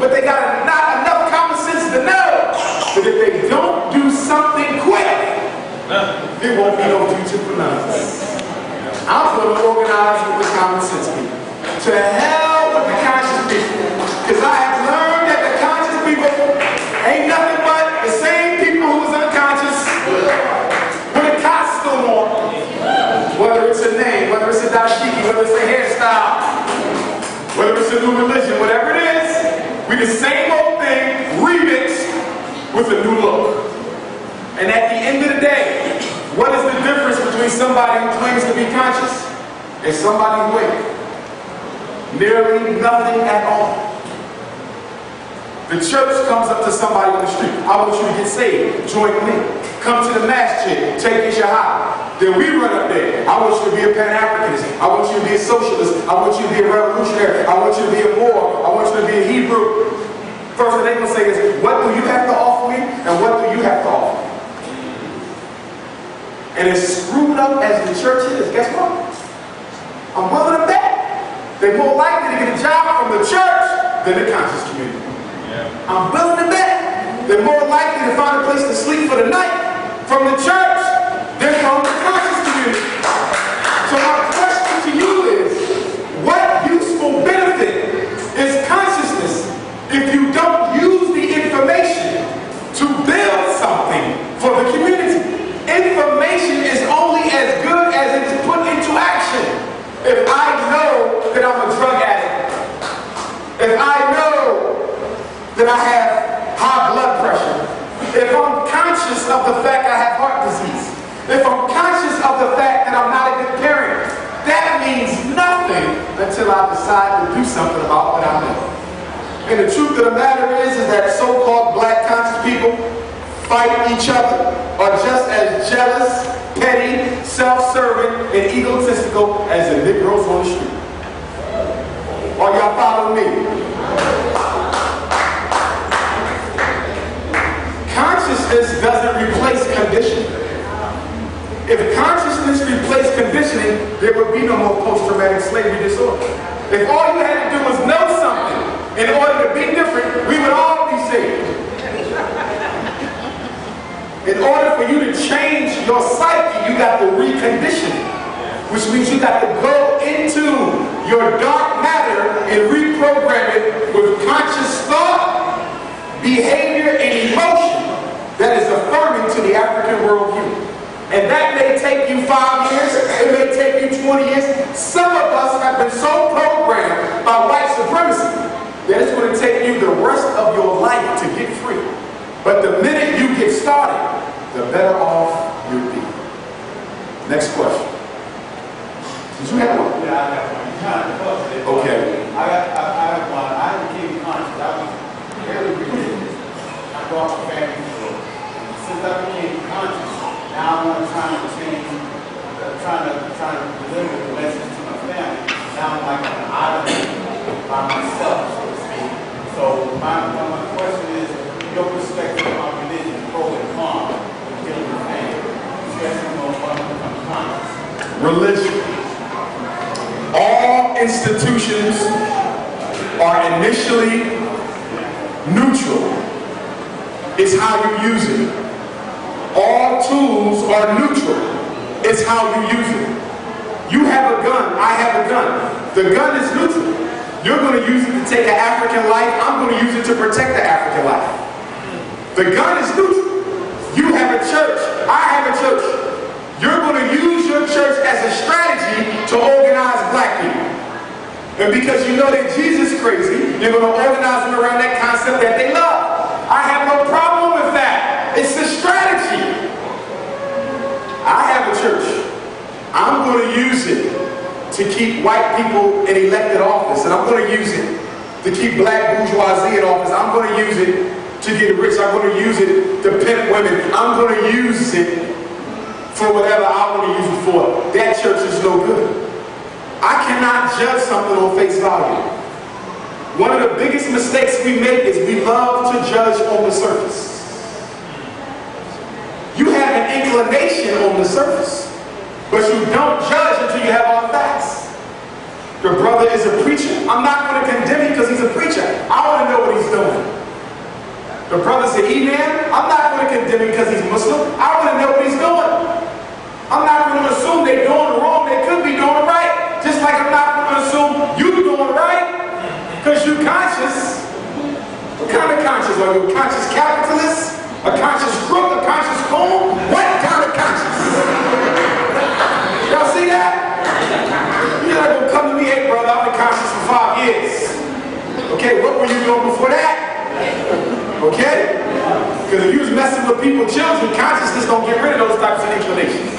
But they got not enough common sense to know that if they don't do something quick, there won't be no future for none of us. I'm going to organize with the common sense people. To hell with the conscious people. Because I have learned that the conscious people ain't nothing but the same people who was unconscious with a costume on. Whether it's a name, whether it's a dashiki, whether it's a hairstyle, whether it's a new religion, whatever it is, we the same old thing remixed with a new look. And at the end of the day, what is the difference between somebody who claims to be conscious and somebody who ain't? Nearly nothing at all. The church comes up to somebody on the street. I want you to get saved. Join me. Come to the masjid. Take a shahada. Then we run up there. I want you to be a Pan-Africanist. I want you to be a socialist. I want you to be a revolutionary. I want you to be a Moor. I want you to be a Hebrew. First thing they're going to say is, what do you have to offer me? And what do you have to offer me? And as screwed up as the church is, guess what? I'm willing to bet they're more likely to get a job from the church than the conscious community. I'm willing to bet they're more likely to find a place to sleep for the night from the church than from the conscious community. So my question to you is, what useful benefit is consciousness if you don't use the information to build something for the community? Information is only as good as it's put into action. If I know that I'm a drug addict, if I know that I have high blood pressure, if I'm conscious of the fact I have heart disease, if I'm conscious of the fact that I'm not a good parent, that means nothing until I decide to do something about what I know. And the truth of the matter is that so-called black conscious people fight each other, are just as jealous, petty, self-serving, and egotistical as the Negroes on the street. Are y'all following me? Consciousness doesn't replace conditioning. If consciousness replaced conditioning, there would be no more post-traumatic slavery disorder. If all you had to do was know something in order to be different, we would all be saved. In order for you to change your psyche, you got to recondition it, which means you got to go into your dark matter and reprogram it with conscious thought, behavior, and emotion that is affirming to the African worldview. And that may take you 5 years, it may take you 20 years. Some of us have been so programmed by white supremacy that it's going to take you the rest of your life to get free. But the minute you get started, the better off you'll be. Next question. Did you have one? Yeah, I got one. Okay. I have one. I became conscious. I was very religious. I grew up a family. Since I became conscious, now I'm trying to change, trying to deliver the message to my family. Now I'm like an island by myself, so to speak. So my question is, your perspective on religion, pro and con, dealing with pain, especially when one becomes conscious. Religion. All institutions are initially neutral. It's how you use it. All tools are neutral. It's how you use it. You have a gun, I have a gun. The gun is neutral. You're going to use it to take an African life. I'm going to use it to protect the African life. The gun is neutral. You have a church. I have a church. You're going to use your church as a strategy to organize black people. And because you know that Jesus is crazy, you're going to organize them around that concept that they love. I have no problem with that. It's a strategy. I have a church. I'm going to use it to keep white people in elected office. And I'm going to use it to keep black bourgeoisie in office. I'm going to use it to get rich. I'm going to use it to pimp women. I'm going to use it for whatever I want to use it for. That church is no good. I cannot judge something on face value. One of the biggest mistakes we make is we love to judge on the surface. You have an inclination on the surface, but you don't judge until you have all the facts. Your brother is a preacher. I'm not going to condemn him because he's a preacher. I want to know what he's doing. The brother's an imam. I'm not going to condemn him because he's Muslim. I want to know what he's doing. I'm not going to assume they're doing wrong. They could be doing right. Just like I'm not going to assume you're doing right because you're conscious. What kind of conscious? Are you a conscious capitalist? A conscious crook? A conscious coon? What kind of conscious? Y'all see that? You're not going to come to me, hey brother, I've been conscious for 5 years. Okay, what were you doing before that? Okay? Because if you was messing with people's children, consciousness don't get rid of those types of inclinations.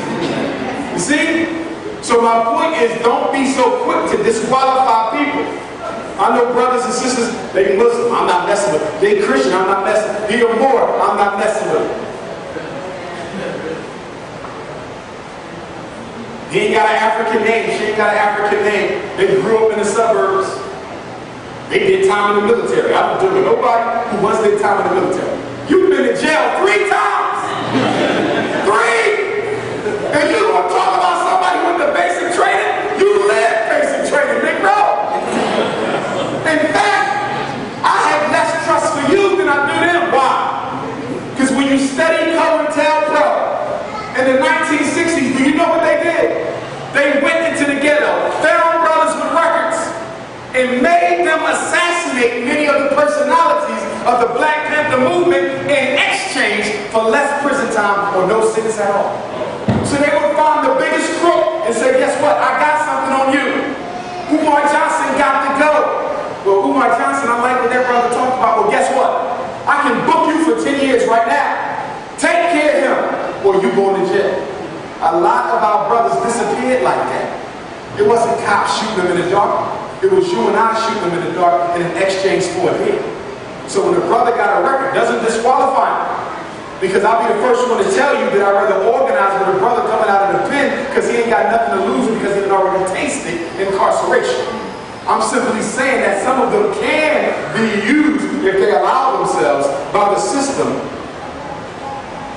You see? So my point is, don't be so quick to disqualify people. I know brothers and sisters, they Muslim, I'm not messing with them. They Christian, I'm not messing with them. He a Moor, I'm not messing with them. He ain't got an African name, she ain't got an African name. They grew up in the suburbs. They did time in the military. I don't deal with nobody who once did time in the military. You've been in jail 3 times! 3! And you want to talk about somebody with the basic training? You live basic training, Negro! In fact, I have less trust for you than I do them. Why? Because when you study COINTELPRO in the 1960s, do you know what they did? They went into the ghetto, found brothers with records, and made them assassinate many of the personalities of the Black Panther movement in exchange for less prison time or no sentence at all. So they would find the biggest crook and say, guess what? I got something on you. Umar Johnson got to go. Well, Umar Johnson, I like what that brother talked about. Well, guess what? I can book you for 10 years right now. Take care of him, or you going to jail. A lot of our brothers disappeared like that. It wasn't cops shooting them in the dark. It was you and I shooting them in the dark in an exchange for a hit. So when the brother got a record, doesn't disqualify him. Because I'll be the first one to tell you that I'd rather organize with a brother coming out of the pen because he ain't got nothing to lose because he had already tasted incarceration. I'm simply saying that some of them can be used if they allow themselves by the system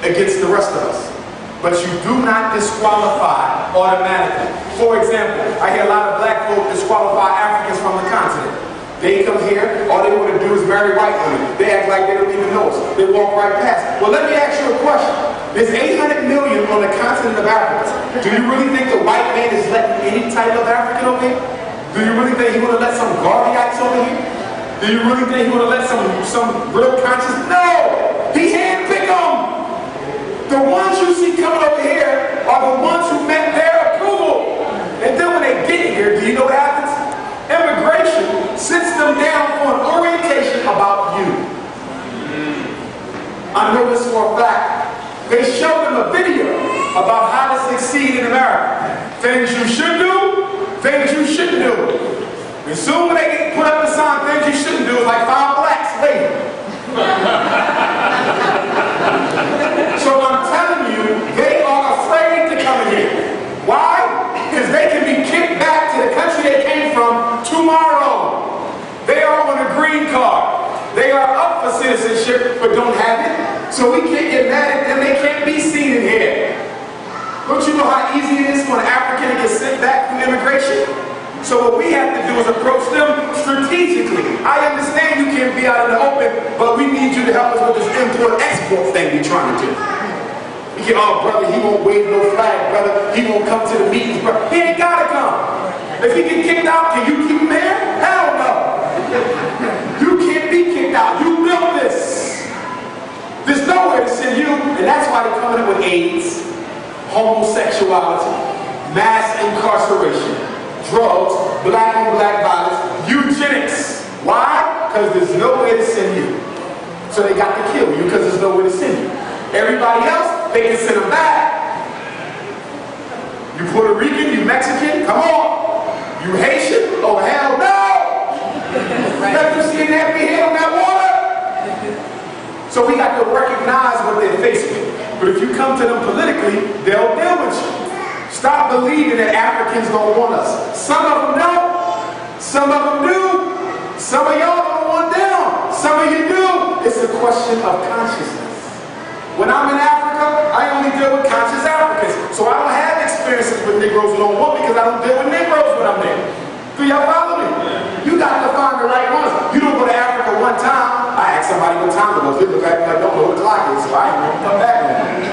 against the rest of us. But you do not disqualify automatically. For example, I hear a lot of black folk disqualify Africans from the continent. They come here, all they want to do is marry white women. They act like they don't even know us. They walk right past. Well, let me ask you a question. There's 800 million on the continent of Africans. Do you really think the white man is letting any type of African over here? Do you really think he would have let some Garveyites over here? Do you really think he would have let some real conscious? No! He handpicked them! The ones you see coming over here are the ones who met their approval. And then when they get here, do you know what happens? Immigration sits them down for an orientation about you. I know this for a fact. They show them a video about how to succeed in America. Things you should do, things you shouldn't do. And soon when they get put up the sign, things you shouldn't do, is like 5 blacks waiting. So I'm telling you, they are afraid to come in here. Why? Because they can be kicked back to the country they came from tomorrow. They are on a green card. They are up for citizenship, but don't have it. So we can't get mad at them. They can't be seen in here. Don't you know how easy it is for an African to get sent back from immigration? So what we have to do is approach them strategically. I understand you can't be out in the open, but we need you to help us with this import-export thing we're trying to do. Oh, brother, he won't wave no flag, brother. He won't come to the meetings, brother. He ain't gotta come. If he get kicked out, can you keep him there? Hell no. You can't be kicked out. You built this. There's nowhere to send you, and that's why they're coming up with AIDS, homosexuality, mass incarceration, drugs, black on black violence, eugenics. Why? Because there's nowhere to send you. So they got to kill you because there's nowhere to send you. Everybody else, they can send them back. You Puerto Rican, you Mexican, come on. You Haitian? Oh hell no! Let them see an empty head on that water. So we got to recognize what they're facing. But if you come to them politically, they'll deal with you. Stop believing that Africans don't want us. Some of them don't. Some of them do. Some of y'all don't want them. Some of you do. It's a question of consciousness. When I'm in Africa, I only deal with conscious Africans. So I don't have experiences with Negroes who don't want me because I don't deal with Negroes when I'm there. Do y'all follow me? You got to find the right ones. You don't go to Africa one time. I asked somebody what time it was. They look like I don't know what the clock is, so I ain't going to come back on it.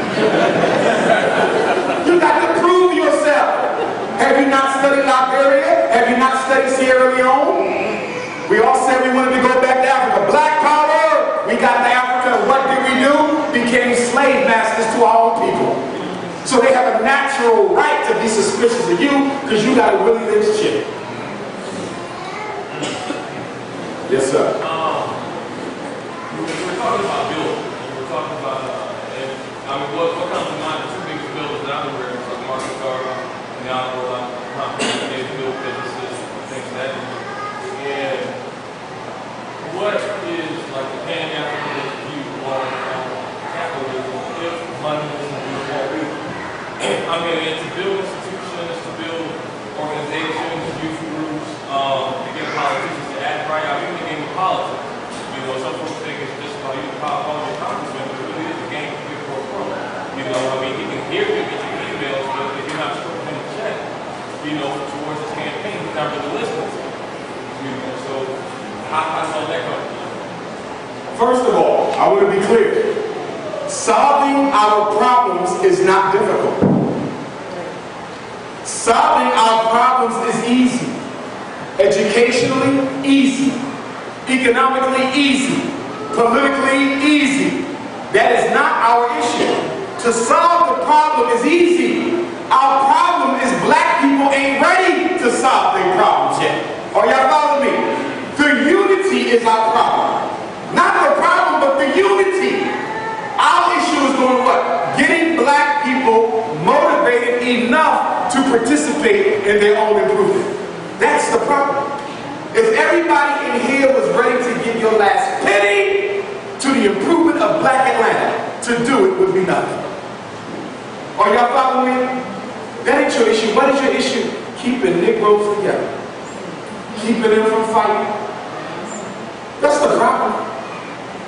You got to prove yourself. Have you not studied Liberia? Have you not studied Sierra Leone? We all said we wanted to go back to Africa. Black power! We got to Africa, and what did we do? Became slave masters to our own people. So they have a natural right to be suspicious of you because you got a Willie Lynch chip. Yes, sir. We were talking about building. We were talking about, what comes to mind? The two biggest buildings that I'm aware of, like Marcus Garvey, and now they build businesses, things of that nature. And what is like the Pan-Africanist view on capitalism if money isn't used for we? I mean, it's to build institutions, to build organizations, youth groups, to get politicians to act right. I mean, the game of politics. You know, some folks think it's just about you calling your congressman, but it really is a game to get for a pro. You know, I mean, he can hear you, get your emails, but if you're not stroking him a check, you know, towards his campaign, he's not really listening to you. You know, so how does that go? First of all, I want to be clear. Solving our problems is not difficult. Solving our problems is easy. Educationally, easy. Economically, easy. Politically, easy. That is not our issue. To solve the problem is easy. Our problem is black people ain't ready to solve their problems yet. Are y'all following me? The unity is our problem. Not the problem, but the unity. Our issue is doing what? Getting black people motivated enough to participate in their own improvement. That's the problem. If everybody in here was ready to give your last penny to the improvement of black Atlanta, to do it would be nothing. Are y'all following me? That ain't your issue. What is your issue? Keeping Negroes together. Keeping them from fighting. That's the problem.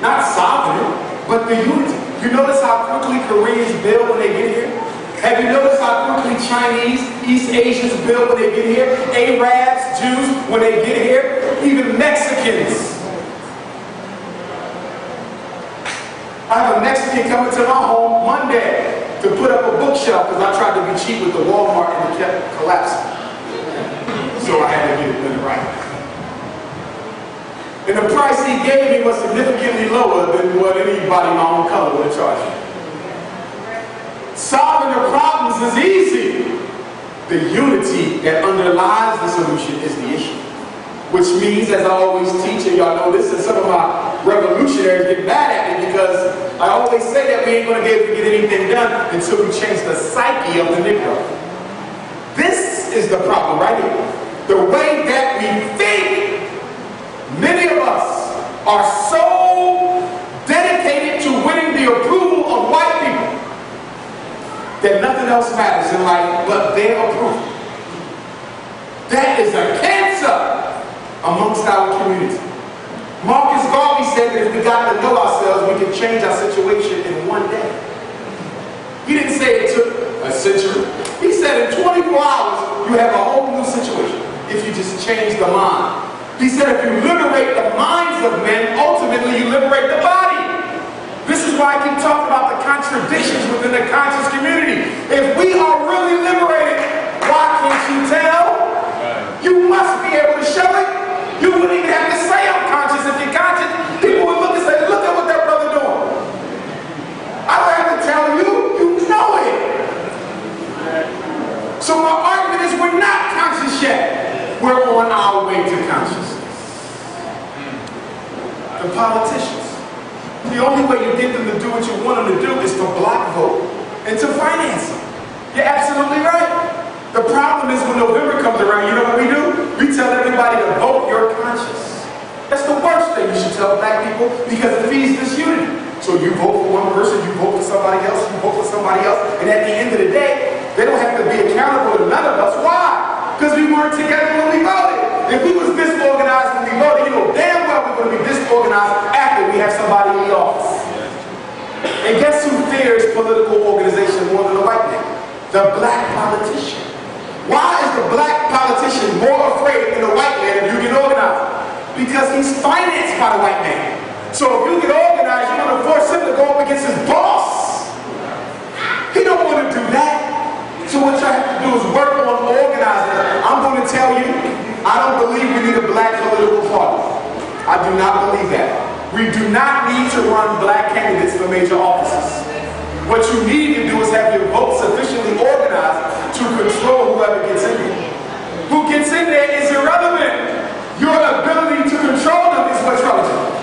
Not solving it, but the unity. You notice how quickly Koreans build when they get here? Have you noticed how quickly Chinese, East Asians build when they get here? Arabs, Jews, when they get here? Even Mexicans. I have a Mexican coming to my home Monday to put up a bookshelf because I tried to be cheap with the Walmart and it kept collapsing. So I had to get it done right. And the price he gave me was significantly lower than what anybody my own color would have charged me. Solving the problems is easy. The unity that underlies the solution is the issue. Which means, as I always teach, and y'all know this, and some of my revolutionaries get mad at me because I always say that we ain't going to be able to get anything done until we change the psyche of the Negro. This is the problem right here. The way that we think. Many of us are so dedicated to winning the approval of white people that nothing else matters in life but their approval. That is a cancer amongst our community. Marcus Garvey said that if we got to know ourselves, we can change our situation in one day. He didn't say it took a century. He said in 24 hours, you have a whole new situation if you just change the mind. He said if you liberate the minds of men, ultimately you liberate the body. This is why I keep talking about the contradictions within the conscious community. If we are really liberated, why can't you tell? You must be able to show it. You wouldn't even have to say I'm conscious if you're conscious. People would look and say, look at what that brother doing. I don't have to tell you, you know it. So my argument is we're not conscious yet. We're on our way to consciousness. The politicians. The only way you get them to do what you want them to do is to block vote and to finance them. You're absolutely right. The problem is when November comes around, you know what we do? We tell everybody to vote your conscience. That's the worst thing you should tell black people because it feeds disunity. So you vote for one person, you vote for somebody else, you vote for somebody else, and at the end of the day, They don't have to be accountable to none of us. Why? Because we weren't together when we voted. If we was disorganized when we voted, you know damn well we're going to be disorganized after we have somebody in the office. And guess who fears political organization more than the white man? The black politician. Why is the black politician more afraid than the white man if you get organized? Because he's financed by the white man. So if you get organized, you're going to force him to go up against his boss. He don't want to do that. So what you have to do is work on organizing. I'm going to tell you, I don't believe we need a black political party. I do not believe that. We do not need to run black candidates for major offices. What you need to do is have your vote sufficiently organized to control whoever gets in there. Who gets in there is irrelevant. Your ability to control them is what's relevant.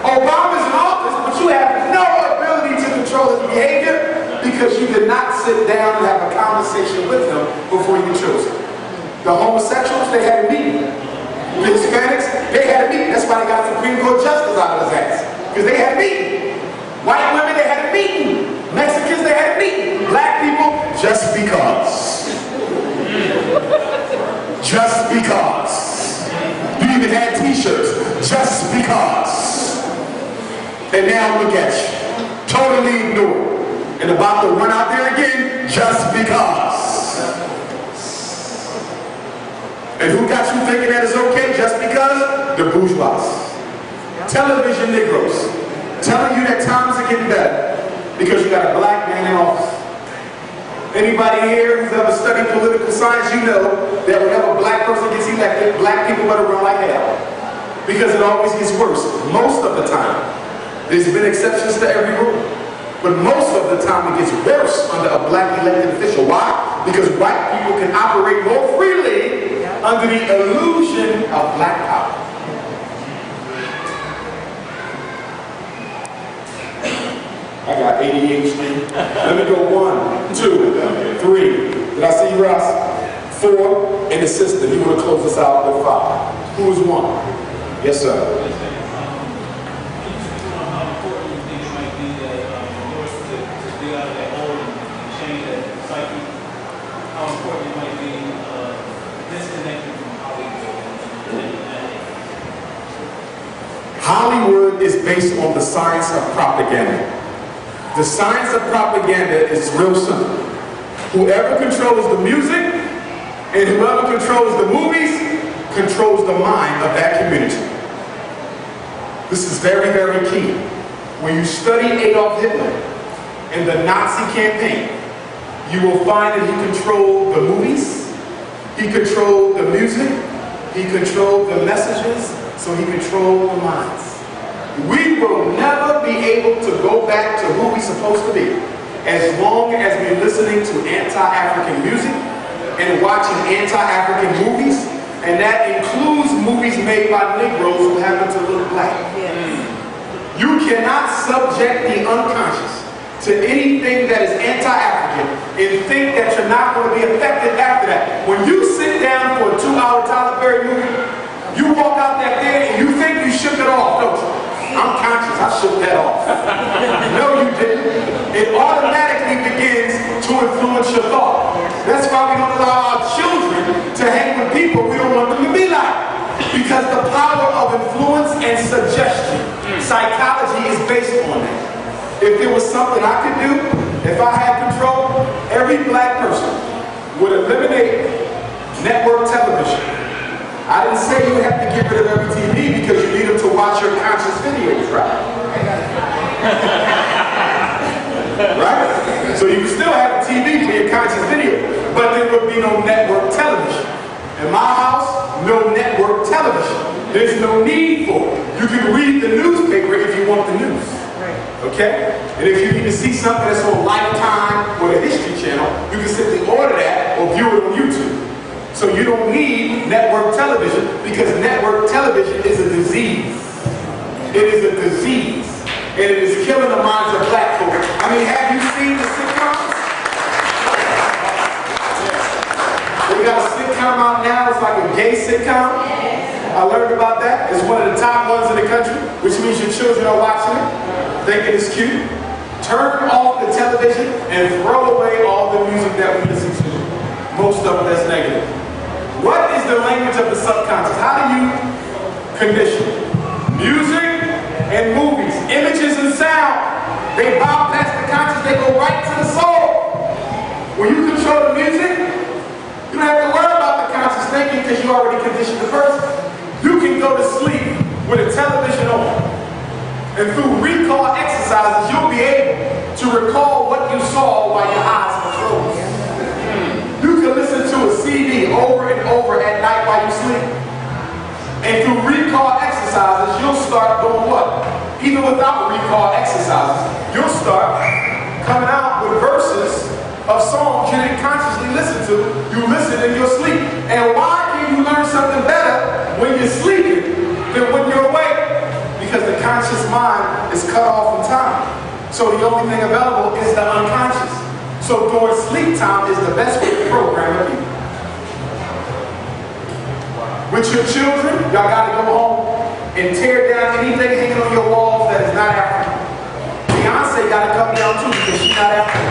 Obama's in office, but you have no ability to control his behavior because you did not sit down and have a conversation with him before you chose him. The homosexuals, they had a meeting. The Hispanics, they had a meeting. That's why they got Supreme Court justice out of his ass. Because they had a meeting. White women, they had a meeting. Mexicans, they had a meeting. Black people, just because. Just because. You even had t-shirts. Just because. And now look at you. Totally ignored. And about to run out there again, just because. And who got you thinking that it's okay just because? The bourgeois. Television Negroes. Telling you that times are getting better because you got a black man in office. Anybody here who's ever studied political science, you know that whenever a black person gets elected, black people better run like hell. Because it always gets worse. Most of the time. There's been exceptions to every rule. But most of the time it gets worse under a black elected official. Why? Because white people can operate more freely under the illusion of black power. I got ADHD. Let me go 1, 2, 3. Did I see you, Ross? 4, and the sister. You want to close us out with 5. Who is 1? Yes, sir. Hollywood is based on the science of propaganda. The science of propaganda is real simple. Whoever controls the music and whoever controls the movies controls the mind of that community. This is very, very key. When you study Adolf Hitler and the Nazi campaign, you will find that he controlled the movies, he controlled the music, he controlled the messages, so he controlled the minds. We will never be able to go back to who we're supposed to be as long as we're listening to anti-African music and watching anti-African movies, and that includes movies made by Negroes who happen to look black. You cannot subject the unconscious to anything that is anti-African and think that you're not going to be affected after that. When you sit down for a 2-hour Tyler Perry movie, you walk out that there and you think you shook it off, don't you? I'm conscious, I shook that off. No, you didn't. It automatically begins to influence your thought. That's why we don't allow our children to hang with people we don't want them to be like. Because the power of influence and suggestion, psychology is based on that. If there was something I could do, if I had control, every black person would eliminate network television. I didn't say you have to get rid of every TV because you need them to watch your conscious videos, right? Right? So you can still have a TV for your conscious video, but there would be no network television. In my house, no network television. There's no need for it. You can read the newspaper if you want the news. Okay? And if you need to see something that's on Lifetime or the History Channel, you can simply order that or view it on YouTube. So you don't need network television because network television is a disease. It is a disease. And it is killing the minds of black folk. I mean, have you seen the sitcoms? We got a sitcom out now. It's like a gay sitcom. I learned about that. It's one of the top ones in the country, which means your children are watching it, thinking it's cute. Turn off the television and throw away all the music that we listen to. Most of it that's negative. What is the language of the subconscious? How do you condition? Music and movies, images and sound. They bypass the conscious, they go right to the soul. When you control the music, you don't have to worry about the conscious thinking because you already conditioned the person. You can go to sleep with a television on. And through recall exercises, you'll be able to recall what you saw while your eyes were closed. You can listen to a CD over and over at night while you sleep. And through recall exercises, you'll start doing what? Even without recall exercises, you'll start coming out with verses of songs you didn't consciously listen to. You listen in your sleep. And why can you learn something better when you're sleeping than when you're awake? Because the conscious mind is cut off in time. So the only thing available is the unconscious. So during sleep time is the best way to program a people. With your children, y'all got to go home and tear down anything hanging on your walls that is not African. Beyonce got to come down too because she's not African.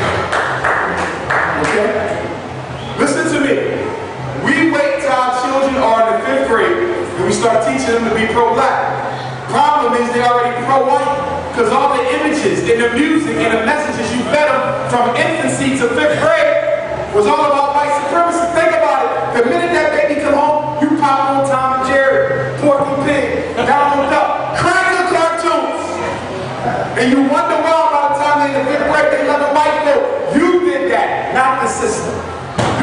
Okay? Listen to me. We wait till our children are in the 5th grade and we start teaching them to be pro-black. Problem is they're already pro-white because all the images and the music and the messages you fed them from infancy to 5th grade was all about white supremacy. Think about it. The minute that baby come home, you pop on Tom and Jerry, Porky Pig, Donald Duck, crack the cartoons. And you wonder why by the time they're in the 5th grade they love the white folk. You did that, not the system.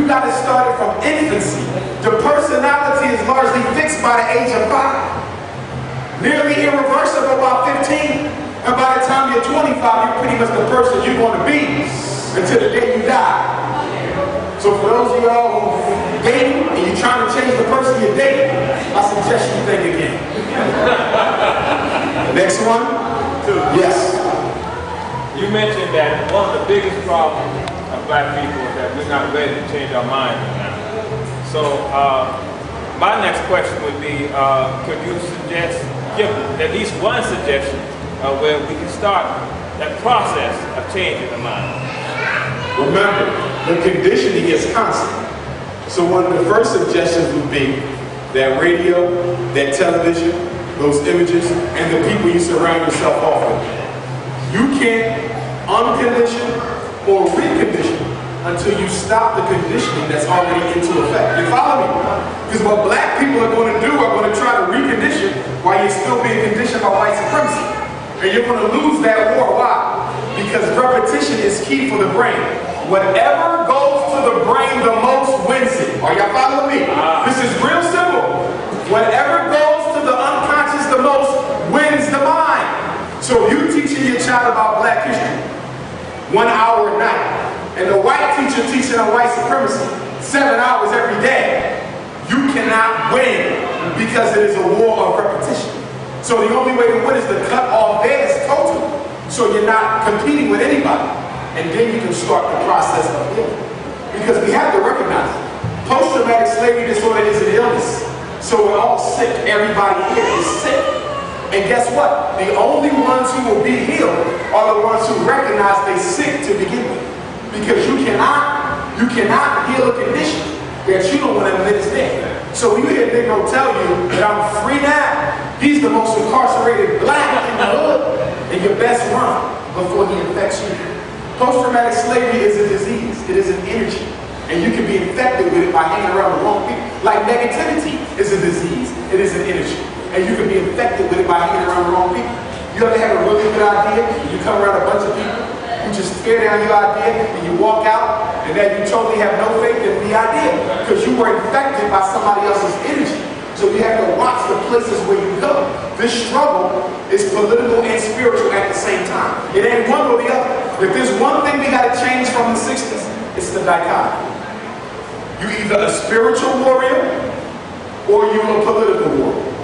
You got to start it from infancy. The personality is largely fixed by the age of 5. Nearly irreversible by 15, and by the time you're 25, you're pretty much the person you're going to be until the day you die. So for those of y'all who dating and you're trying to change the person you're dating, I suggest you think again. Next one? Yes. You mentioned that one of the biggest problems of black people is that we're not ready to change our minds now. So my next question would be, could you give at least one suggestion where we can start that process of changing the mind? Remember, the conditioning is constant. So one of the first suggestions would be that radio, that television, those images, and the people you surround yourself off with. You can't uncondition or recondition until you stop the conditioning that's already into effect. You follow me? Because what black people are going to do are going to try to recondition while you're still being conditioned by white supremacy. And you're going to lose that war. Why? Because repetition is key for the brain. Whatever goes to the brain the most wins it. Are y'all following me? This is real simple. Whatever goes to the unconscious the most wins the mind. So you teaching your child about black history 1 hour a night, and the white teacher teaching on white supremacy 7 hours every day, you cannot win because it is a war of repetition. So the only way to win is to cut off theirs totally. So you're not competing with anybody. And then you can start the process of healing. Because we have to recognize it. Post-traumatic slavery disorder is an illness. So we're all sick. Everybody here is sick. And guess what? The only ones who will be healed are the ones who recognize they're sick to begin with. Because you cannot heal a condition that you don't want to admit is there. So when you hear a Negro tell you that I'm free now, he's the most incarcerated black in the hood, and your best run before he infects you. Post-traumatic slavery is a disease. It is an energy. And you can be infected with it by hanging around the wrong people. Like negativity is a disease. It is an energy. And you can be infected with it by hanging around the wrong people. You ever have a really good idea, you come around a bunch of people, you just tear down your idea, and you walk out, and then you totally have no faith in the idea, because you were infected by somebody else's energy. So you have to watch the places where you go. This struggle is political and spiritual at the same time. It ain't one or the other. If there's one thing we got to change from the 60s, it's the dichotomy. You either a spiritual warrior or you a political warrior.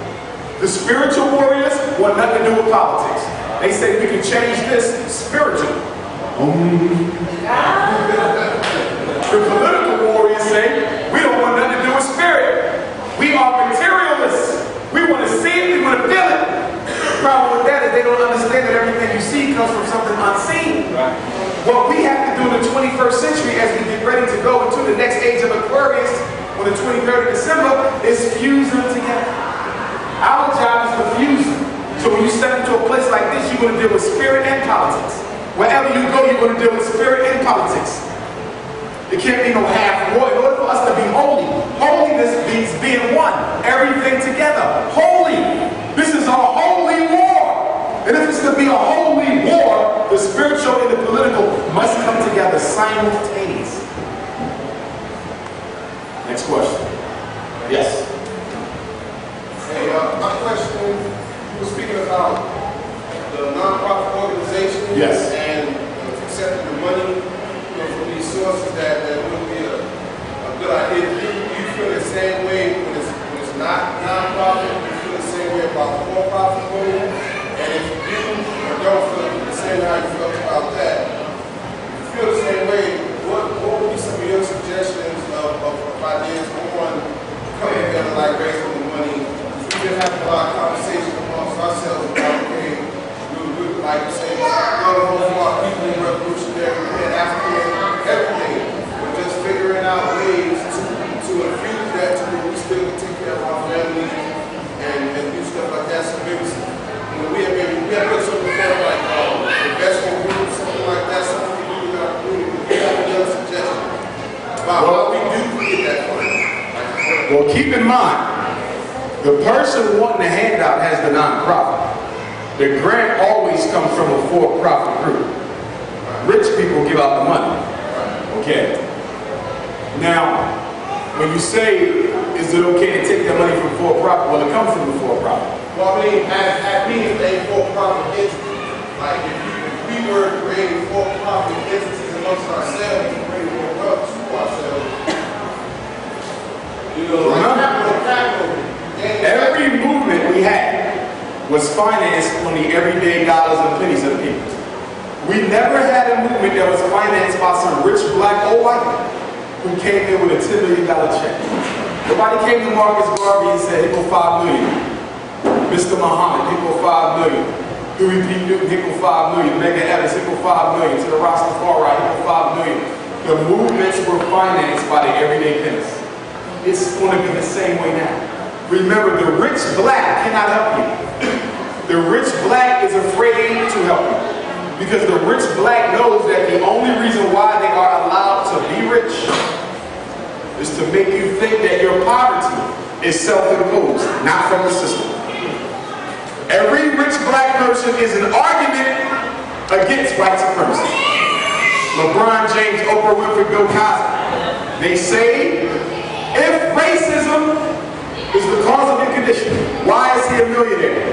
The spiritual warriors want nothing to do with politics. They say we can change this spiritually. The political warriors say we don't want nothing to do with spirit. We are materialists. We want to see it, we want to feel it. The problem with that is they don't understand that everything you see comes from something unseen. What we have to do in the 21st century as we get ready to go into the next age of Aquarius on the 23rd of December is fuse them together. Our job is to fuse them. So when you step into a place like this, you're going to deal with spirit and politics. Wherever you go, you're going to deal with spirit and politics. It can't be no half war. In order for us to be holy, holiness means being one. Everything together. Holy. This is a holy war. And if it's to be a holy war, the spiritual and the political must come together simultaneously. Next question. Yes. Hey, my question, you were speaking about the nonprofit organization. Yes. And accepting the money from these sources that would be a good idea. Do you feel the same way when it's not nonprofit? Do you feel the same way about the for-profit movement? And if you do or don't feel the same way how you felt about that, if you feel the same way, what would be some of your suggestions of ideas on coming together like raising the money? We've been having a lot of conversation amongst ourselves about, okay, we would like to say, go to home for our people in revolutionary and African, everything. But just figuring out ways to infuse that to where we still can take care of our families and do stuff like that. So maybe we have put something before like investment groups, something like that, something we do in our community. We have another suggestion about how we do get that money. Well, keep in mind, the person wanting the handout has the nonprofit. The grant always comes from a for-profit group. Rich people give out the money. Okay. Now, when you say, is it okay to take that money from for-profit? Well, it comes from the for-profit. Well, I mean, as being a for-profit entity, like if we were creating for-profit entities amongst ourselves, and bringing more wealth to ourselves, you know, like capital. Every movement we had was financed on the everyday dollars and pennies of the people. We never had a movement that was financed by some rich black or white who came in with a $10 million check. Nobody came to Marcus Garvey and said, here go $5 million. Mr. Muhammad, here go $5 million. Huey P. Newton, here go $5 million. Megan Evans, here go $5 million. To the Rastafari, here go $5 million. The movements were financed by the everyday pennies. It's going to be the same way now. Remember, the rich black cannot help you. The rich black is afraid to help you. Because the rich black knows that the only reason why they are allowed to be rich is to make you think that your poverty is self-imposed, not from the system. Every rich black person is an argument against white supremacy. LeBron James, Oprah Winfrey, Bill Cosby. They say, if racism is the cause of your condition, why is he a millionaire?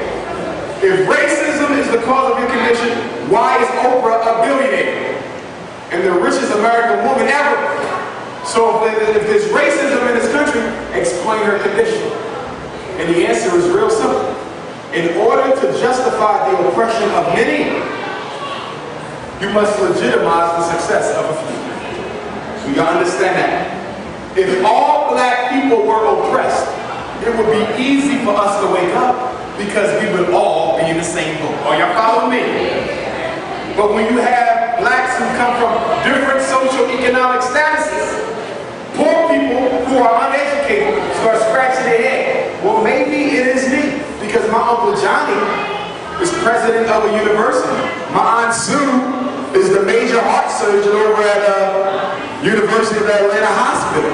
If racism is the cause of your condition, why is Oprah a billionaire? And the richest American woman ever. So if there's racism in this country, explain her condition. And the answer is real simple. In order to justify the oppression of many, you must legitimize the success of a few. Do you understand that? If all black people were oppressed, it would be easy for us to wake up because we would all be in the same boat. Are y'all following me? But when you have blacks who come from different socio-economic statuses, poor people who are uneducated start scratching their head. Well, maybe it is me because my Uncle Johnny is president of a university. My Aunt Sue is the major heart surgeon over at University of Atlanta Hospital.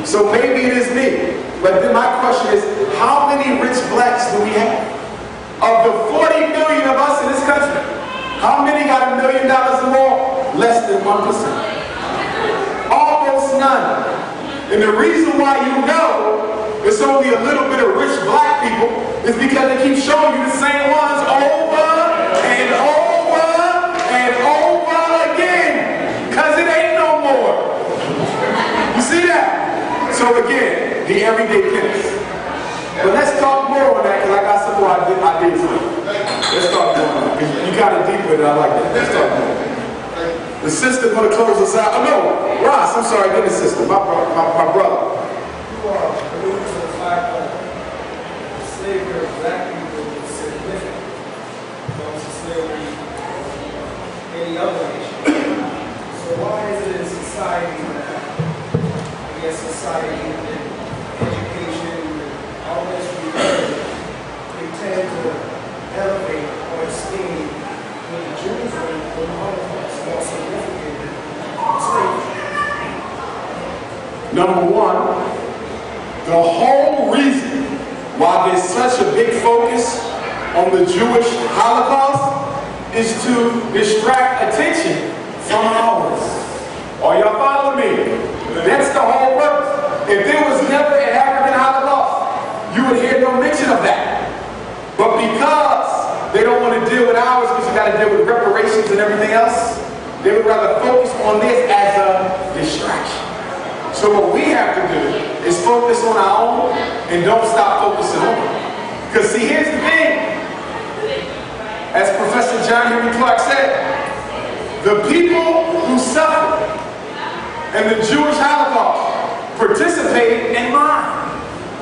So maybe it is me. But then my question is, how many rich blacks do we have? Of the 40 million of us in this country, how many got $1 million or more? Less than 1%. Almost none. And the reason why you know it's only a little bit of rich black people is because they keep showing you the same ones over and over and over again. Because it ain't no more. You see that? So again, the everyday pennies. But let's talk more on that because I got some more ideas for you. Let's talk more on that because you got it deep with it. I like that. Let's talk more. The sister going to close us out. Oh no, Ross, I'm sorry, get the sister. My brother. You are alluding to the fact that the slavery of black people is significant. Don't slavery any other nation. society, I guess society and education and all this religion, they tend to elevate or esteem when the Jews were more significant than slavery. Number one, the whole reason why there's such a big focus on the Jewish Holocaust is to distract attention from ours. Are y'all following me? That's the whole purpose. If there was never an African Holocaust, you would hear no mention of that. But because they don't want to deal with ours, because you got to deal with reparations and everything else, they would rather focus on this as a distraction. So what we have to do is focus on our own and don't stop focusing on it. Because see, here's the thing. As Professor John Henry Clark said, the people who suffered in the Jewish Holocaust participated in mine.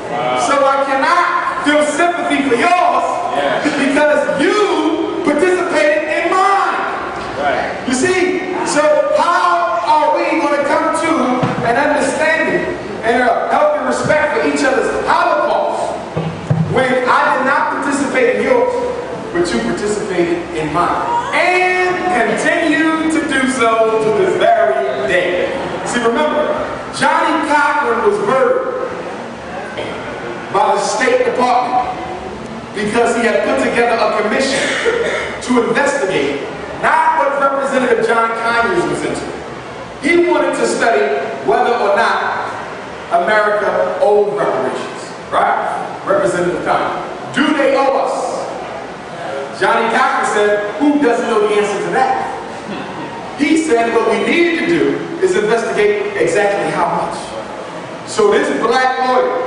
Wow. So I cannot feel sympathy for yours because you participated in mine. Right. You see, so how are we going to come to an understanding and a healthy respect for each other's Holocaust when I did not participate in yours, but you participated in mine, and continue to do so to this very day. See, remember, Johnny Cochran was murdered by the State Department because he had put together a commission to investigate not what Representative John Conyers was into. He wanted to study whether or not America owed reparations, right? Representative Conyers. Do they owe us? Johnny Cochran said, who doesn't know the answer to that? He said what we needed to do is investigate exactly how much. So this black lawyer,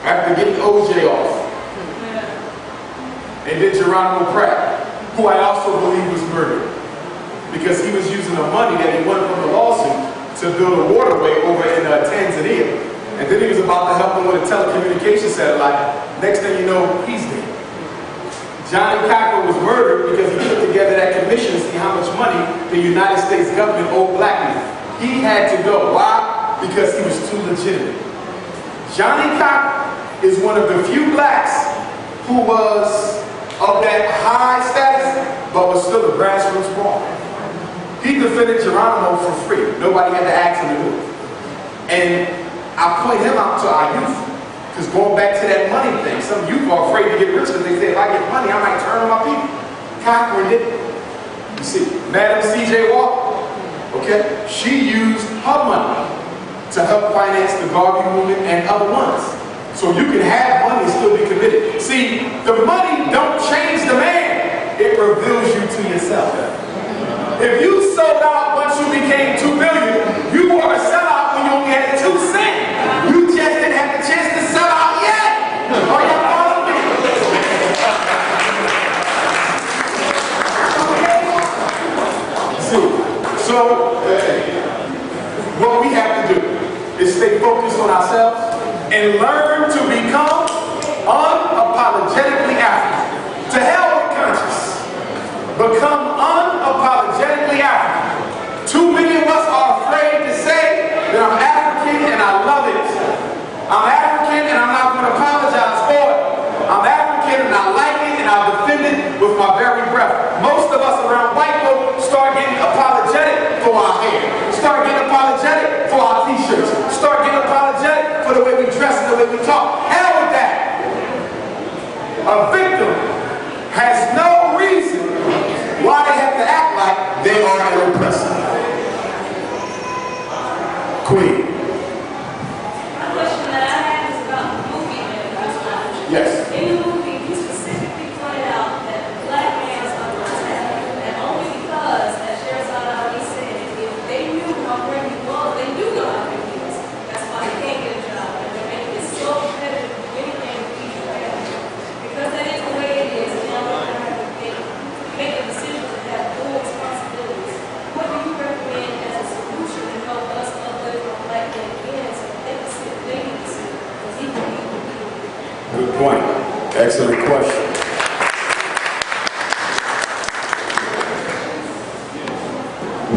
after getting OJ off, and then Geronimo Pratt, who I also believe was murdered, because he was using the money that he won from the lawsuit to build a waterway over in Tanzania. And then he was about to help him with a telecommunication satellite. Next thing you know, he's dead. Johnny Cochran was murdered because he put together that commission to see how much money the United States government owed black people. He had to go. Why? Because he was too legitimate. Johnny Cochran is one of the few blacks who was of that high status, but was still a grassroots brawler. He defended Geronimo for free. Nobody had to ask him to do it. And I point him out to our youth. Because going back to that money thing, some youth are afraid to get rich because they say, if I get money, I might turn on my people. Cochran didn't. You see, Madam C.J. Walker, okay, she used her money to help finance the Garvey movement and other ones. So you can have money and still be committed. See, the money don't change the man. It reveals you to yourself. If you sold out once you became $2 billion, you were a sellout when you only had 2 cents. You just didn't have the chance to sell out yet. Are you following me? See, so what we have to do is stay focused on ourselves and learn to become unapologetically African. To hell with conscience. Become unapologetically African. Too many of us are afraid to say that I'm African and I love it. I'm African and I'm not going to apologize for it. I'm African and I like it and I'll defend it with my very breath. Most of us around white folk start getting apologetic for our hair. Start getting apologetic for our t-shirts. Start getting apologetic for the way we dress and the way we talk. Hell with that. A victim has no reason why they have to act like they are an oppressor. Queen. A question that I have is about the movie that you just watched. Yes. In the movie, you specifically pointed out that the black man is under attack, and only because, as Sherazade Ali said, if they knew how great he was, they do know how great he is. That's why they can't get a job. And they're making it so competitive to do anything to feed your family. Because that is the way it is, and now we're going to have to make a decision to have full responsibilities. What do you recommend as a solution to help us uplift our black men again so they can see what they need to see? Because he can be. Good point. Excellent question.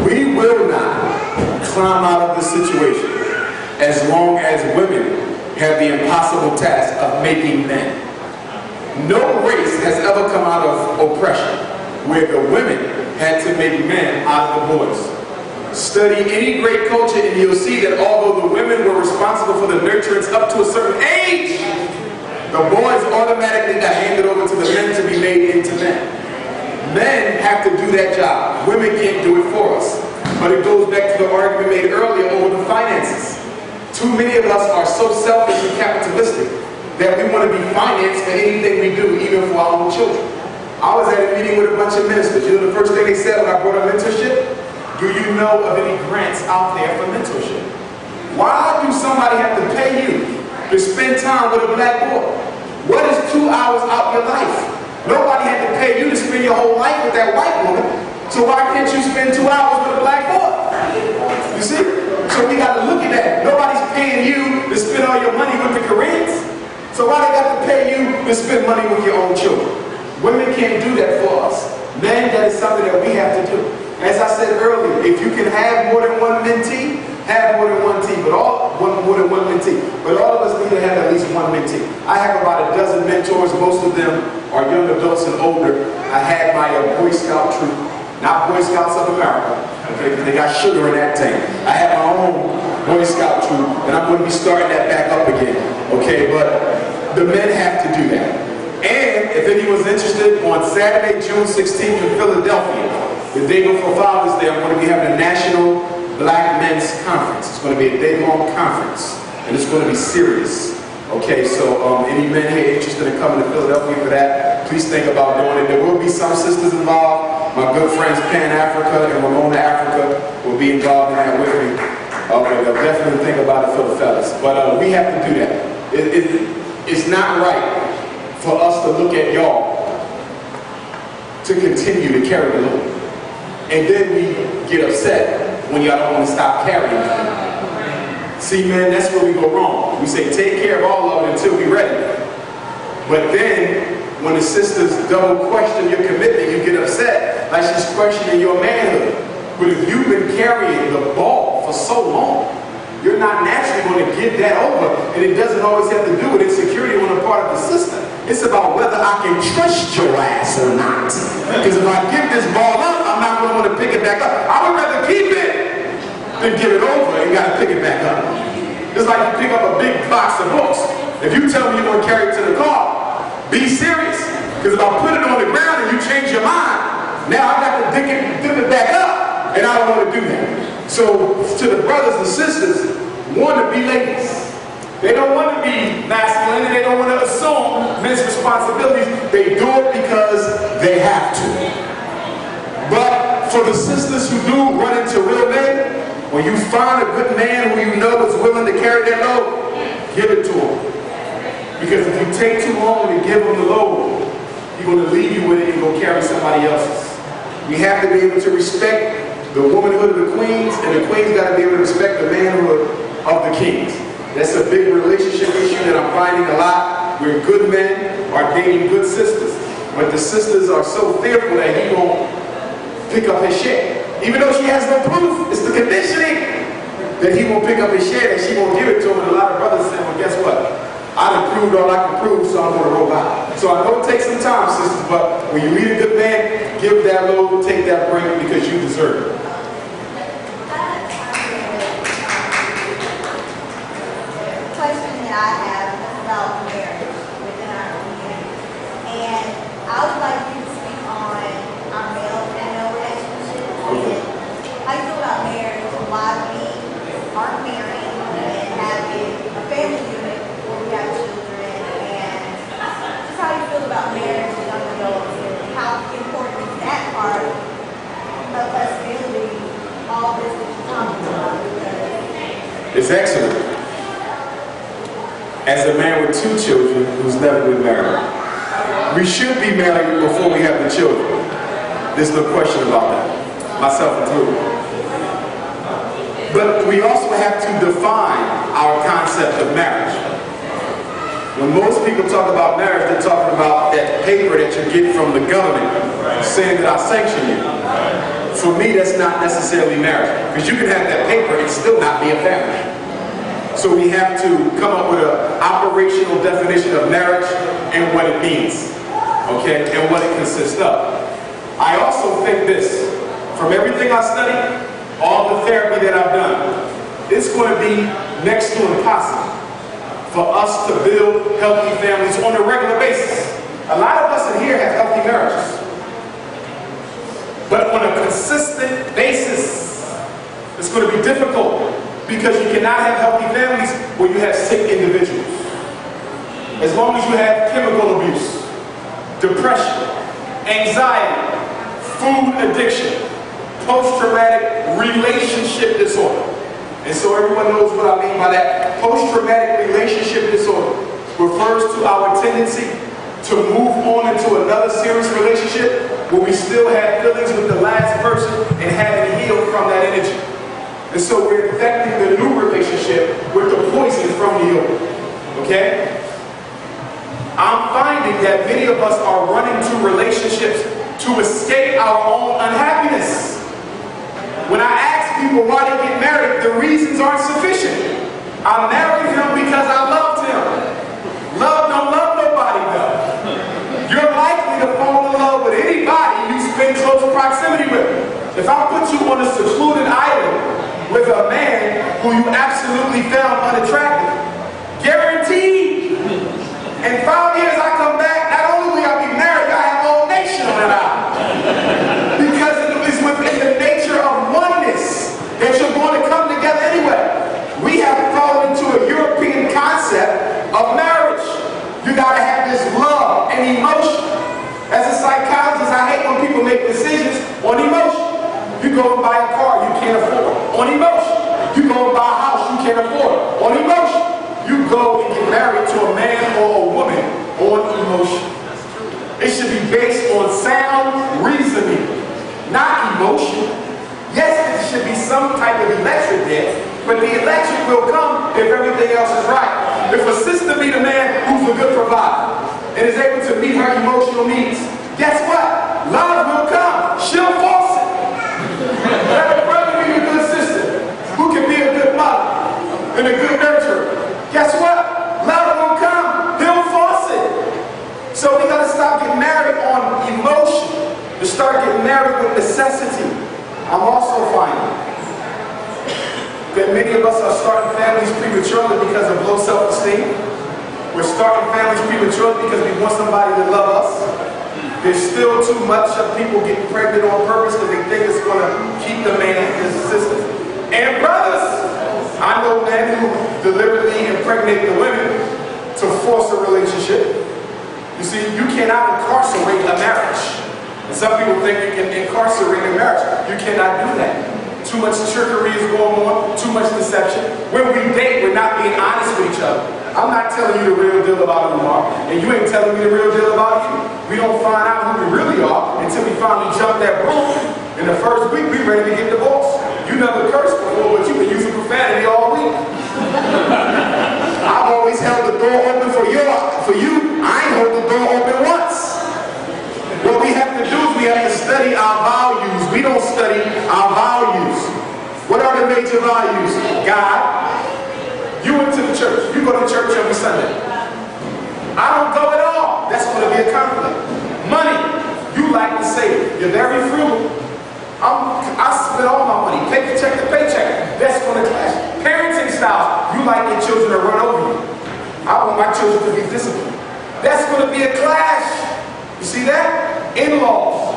We will not climb out of this situation as long as women have the impossible task of making men. No race has ever come out of oppression where the women had to make men out of the boys. Study any great culture and you'll see that although the women were responsible for the nurturance up to a certain age, the boys automatically got handed over to the men to be made into men. Men have to do that job. Women can't do it for us. But it goes back to the argument made earlier over the finances. Too many of us are so selfish and capitalistic that we want to be financed for anything we do, even for our own children. I was at a meeting with a bunch of ministers. You know the first thing they said when I brought up mentorship? Do you know of any grants out there for mentorship? Why do somebody have to pay you to spend time with a black boy? What is 2 hours out your life? Nobody had to pay you to spend your whole life with that white woman. So why can't you spend 2 hours with a black boy? You see? So we got to look at that. Nobody's paying you to spend all your money with the Koreans. So why they got to pay you to spend money with your own children? Women can't do that for us. Men, that is something that we have to do. As I said earlier, if you can have more than one mentee, have more than one mentee, more than one mentee. But all of us need to have at least one mentee. I have about a dozen mentors. Most of them are young adults and older. I had my Boy Scout troop, not Boy Scouts of America, okay, because they got sugar in that tank. I have my own Boy Scout troop, and I'm going to be starting that back up again, okay? But the men have to do that. And if anyone's interested, on Saturday, June 16th in Philadelphia, the day before Father's Day, I'm going to be having a National Black Men's Conference. It's going to be a day-long conference, and it's going to be serious. Okay, so any men here interested in coming to Philadelphia for that, please think about doing it. There will be some sisters involved. My good friends Pan Africa and Ramona Africa will be involved in that with me. Okay, they'll definitely think about it for the fellas. But we have to do that. It's not right for us to look at y'all to continue to carry the load. And then we get upset when y'all don't want to stop carrying it. See, man, that's where we go wrong. We say take care of all of it until we're ready. But then, when the sisters double question your commitment, you get upset like she's questioning your manhood. But if you've been carrying the ball for so long, you're not naturally going to give that over. And it doesn't always have to do with insecurity on the part of the sister. It's about whether I can trust your ass or not. Because if I give this ball up, I'm not going to want to pick it back up. I would rather keep it than give it over and got to pick it back up. It's like you pick up a big box of books. If you tell me you're going to carry it to the car, be serious. Because if I put it on the ground and you change your mind, now I got to dip it back up, and I don't want to do that. So to the brothers and sisters, want to be ladies. They don't want to be masculine, and they don't want to assume men's responsibilities. They do it because they have to. But for the sisters who do run into real men, when you find a good man who you know is willing to carry that load, give it to him. Because if you take too long to give him the load, he's going to leave you with it and go carry somebody else's. We have to be able to respect the womanhood of the queens, and the queens got to be able to respect the manhood of the kings. That's a big relationship issue that I'm finding a lot, where good men are dating good sisters. But the sisters are so fearful that he won't pick up his share. Even though she has no proof, it's the conditioning that he won't pick up his share, that she won't give it to him. And a lot of brothers say, well, guess what? I done proved all I can prove, so I'm going to roll out. So I know it takes some time, sisters, but when you meet a good man, give that load, take that break, because you deserve it. I have about marriage within our community. And I would like you to speak on our male-female relationships. And how you feel about marriage, and why we aren't married and having a family unit where we have children, and just how you feel about marriage and young adults, and how important is that part of us building all this that you're talking about. It's excellent. As a man with 2 children who's never been married, we should be married before we have the children. There's no question about that, myself included. But we also have to define our concept of marriage. When most people talk about marriage, they're talking about that paper that you get from the government saying that I sanction you. for me, that's not necessarily marriage. Because you can have that paper and still not be a family. So we have to come up with an operational definition of marriage and what it means, okay, and what it consists of. I also think this, from everything I study, all the therapy that I've done, it's going to be next to impossible for us to build healthy families on a regular basis. A lot of us in here have healthy marriages, but on a consistent basis, it's going to be difficult. Because you cannot have healthy families where you have sick individuals. As long as you have chemical abuse, depression, anxiety, food addiction, post-traumatic relationship disorder. And so everyone knows what I mean by that. Post-traumatic relationship disorder refers to our tendency to move on into another serious relationship where we still have feelings with the last person and haven't healed from that energy. And so we're infecting the new relationship with the poison from the old. Okay? I'm finding that many of us are running to relationships to escape our own unhappiness. When I ask people why they get married, the reasons aren't sufficient. I married him because I loved him. Love don't love nobody though. You're likely to fall in love with anybody you spend close proximity with. If I put you on a secluded island with a man who you absolutely found unattractive, guaranteed, in 5 years I come back, not only will I be married, I have a whole nation on that island. Because it is within the nature of oneness that you're going to come together anyway. We have fallen into a European concept of marriage. You got to have this love and emotion. As a psychologist, I hate when people make decisions on emotion. You go and buy a car you can't afford, on emotion. You go and buy a house you can't afford, on emotion. You go and get married to a man or a woman on emotion. It should be based on sound reasoning, not emotion. Yes, there should be some type of electric there, but the electric will come if everything else is right. If a sister meet a man who's a good provider and is able to meet her emotional needs, guess what? Love will come. She'll force it. Let a brother be a good sister who can be a good mother and a good nurturer. Guess what? Love will come. He'll force it. So we got to stop getting married on emotion and start getting married with necessity. I'm also finding that many of us are starting families prematurely because of low self-esteem. We're starting families prematurely because we want somebody to love us. There's still too much of people getting pregnant on purpose because they think it's going to keep the man in his system. And brothers, I know men who deliberately impregnate the women to force a relationship. You see, you cannot incarcerate a marriage. And some people think you can incarcerate a marriage. You cannot do that. Too much trickery is going on, too much deception. When we date, we're not being honest with each other. I'm not telling you the real deal about Umar, and you ain't telling me the real deal about you. We don't find out who we really are until we finally jump that broom. In the first week, we ready to get divorced. You never cursed before, but you been using profanity all week. I've always held the door open for you. I ain't hold the door open once. What we have to do is we have to study our values. We don't study our values. What are the major values? God. You went to the church. You go to church every Sunday. I don't go at all. That's going to be a conflict. Money. You like to save. You're very frugal. I spend all my money, paycheck to paycheck. That's going to clash. Parenting style. You like your children to run over you. I want my children to be disciplined. That's going to be a clash. You see that? In-laws.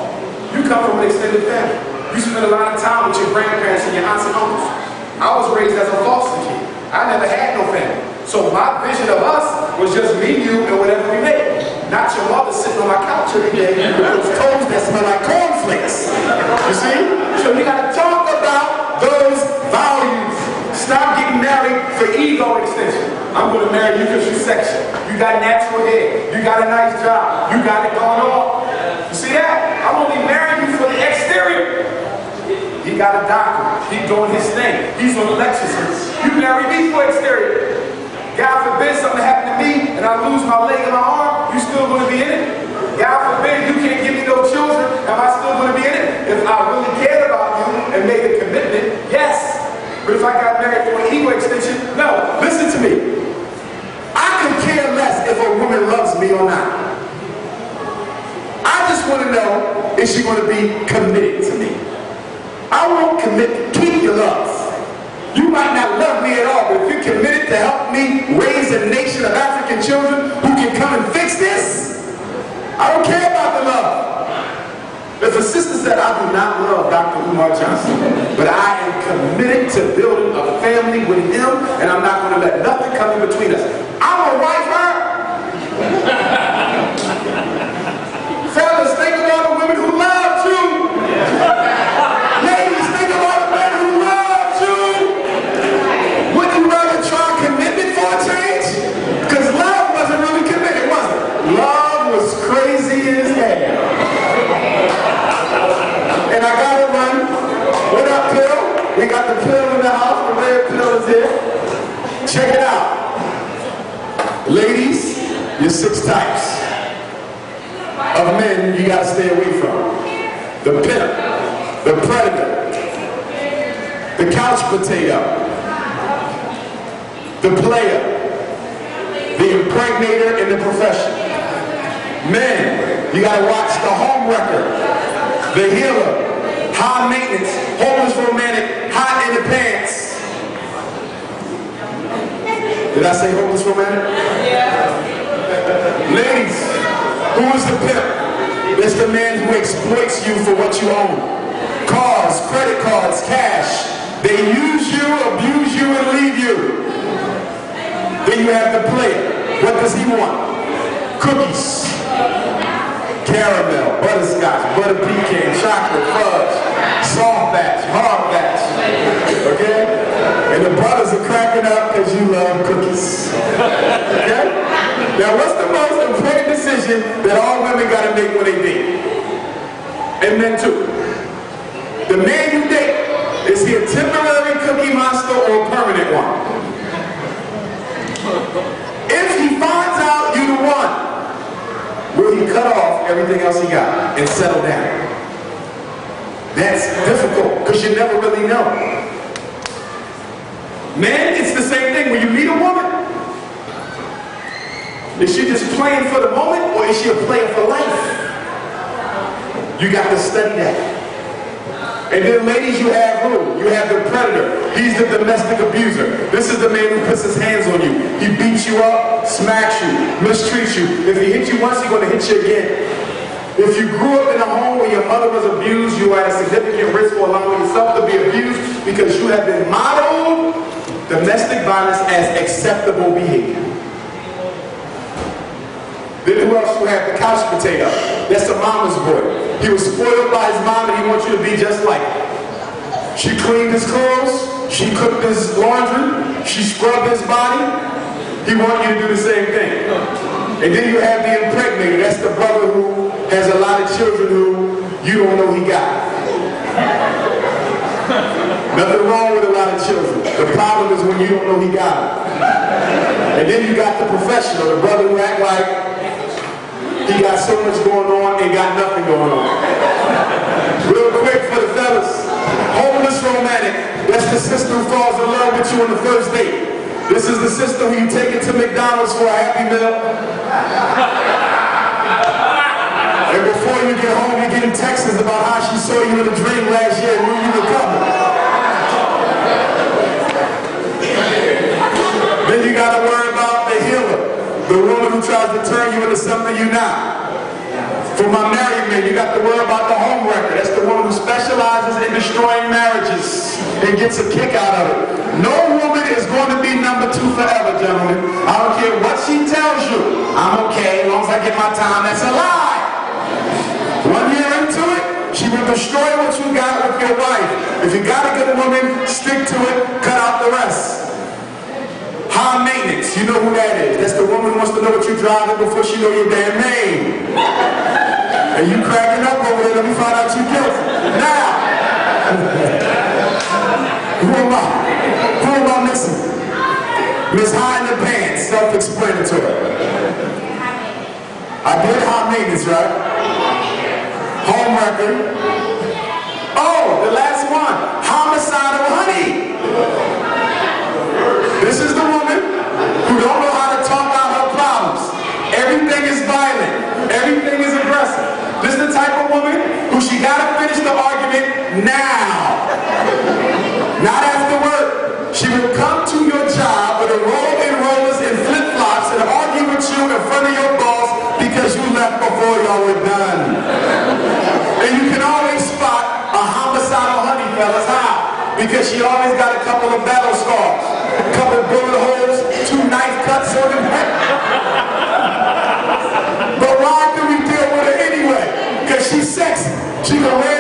You come from an extended family. You spend a lot of time with your grandparents and your aunts and uncles. I was raised as a foster kid. I never had no family. So my vision of us was just me, you, and whatever we made. Not your mother sitting on my couch every day with those toes that smell like cornflakes. You see? So we got to talk about those values. Stop getting married for ego extension. I'm going to marry you because you're sexy. You got natural hair. You got a nice job. You got it going on. You see that? I'm only marrying you for the exterior. He got a doctorate. He's doing his thing. He's on the lecture series. You marry me for exterior. God forbid something happened to me and I lose my leg and my arm, you still going to be in it? God forbid you can't give me no children, am I still going to be in it? If I really cared about is she going to be committed to me? I won't commit. Keep your love. You might not love me at all, but if you're committed to help me raise a nation of African children who can come and fix this, I don't care about the love. If a sister said, I do not love Dr. Umar Johnson, but I am committed to building a family with him, and I'm not going to let nothing come in between us. I'm going to wife her. Fellas, think about the women who love you. Ladies, think about the men who love you. Would you rather try commitment for a change? Because love wasn't really committed, was it? Love was crazy as hell. And I gotta run. What up, pill? We got the pill in the house. The red pill is here. Check it out. Ladies, you're 6 types of men you gotta stay away from. The pimp, the predator, the couch potato, the player, the impregnator, and the profession. Men, you gotta watch the home wrecker, the healer, high maintenance, homeless romantic, hot in the pants. Did I say homeless romantic? Yeah. Ladies, who is the pimp? It's the man who exploits you for what you own. Cars, credit cards, cash. They use you, abuse you, and leave you. Then you have the player. What does he want? Cookies, caramel, butterscotch, butter pecan, chocolate, fudge, soft batch, hard batch. Okay? And the brothers are cracking up because you love cookies. Okay? Now what's the most important decision that all women got to make when they date? And men too. The man you date, is he a temporary cookie monster or a permanent one? If he finds out you the one, will he cut off everything else he got and settle down? That's difficult because you never really know. Man, it's the same thing. When you meet a woman, is she just playing for the moment or is she a player for life? You got to study that. And then ladies, you have who? You have the predator. He's the domestic abuser. This is the man who puts his hands on you. He beats you up, smacks you, mistreats you. If he hits you once, he's going to hit you again. If you grew up in a home where your mother was abused, you are at a significant risk for allowing yourself to be abused because you have been modeled domestic violence as acceptable behavior. Then who else you have? The couch potato. That's the mama's boy. He was spoiled by his mom and he wants you to be just like her. She cleaned his clothes. She cooked his laundry. She scrubbed his body. He wants you to do the same thing. And then you have the impregnator. That's the brother who has a lot of children who you don't know he got. Nothing wrong with a lot of children. The problem is when you don't know he got them. And then you got the professional, the brother who act like he got so much going on and got nothing going on. Real quick for the fellas. Homeless romantic. That's the sister who falls in love with you on the first date. This is the sister who you take it to McDonald's for a Happy Meal. And before you get home, you're getting texts about how she saw you in a dream last year and knew you were coming. Then you got to worry about the healer, the woman who tries to turn you into something you're not. For my married men, you got to worry about the home wrecker. That's the woman who specializes in destroying marriages and gets a kick out of it. No woman is going to be number 2 forever, gentlemen. I don't care what she tells you. I'm okay as long as I get my time. That's a lie. 1 year into it, she will destroy what you got with your wife. If you got a good woman, stick to it, cut out the rest. High maintenance, you know who that is. That's the woman who wants to know what you're driving before she know your damn name. And you cracking up over there, let me find out you guilty. Now, who am I missing? Miss High in the Pants, self-explanatory. I did high maintenance, right? Home record. Oh, the last one, homicidal honey. This is the woman who don't know how to talk out her problems. Everything is violent. Everything is aggressive. This is the type of woman who who she gotta finish the argument now, not after work. She would come to your job with a roll in rollers and flip-flops and argue with you in front of your boss because you left before y'all were done. And you can always spot a homicidal honey, fellas. How? Because she always got a couple of battle scars, a couple of bullet holes, 2 knife cuts on her neck. But why do we deal with her anyway? Because she's sexy. She can wear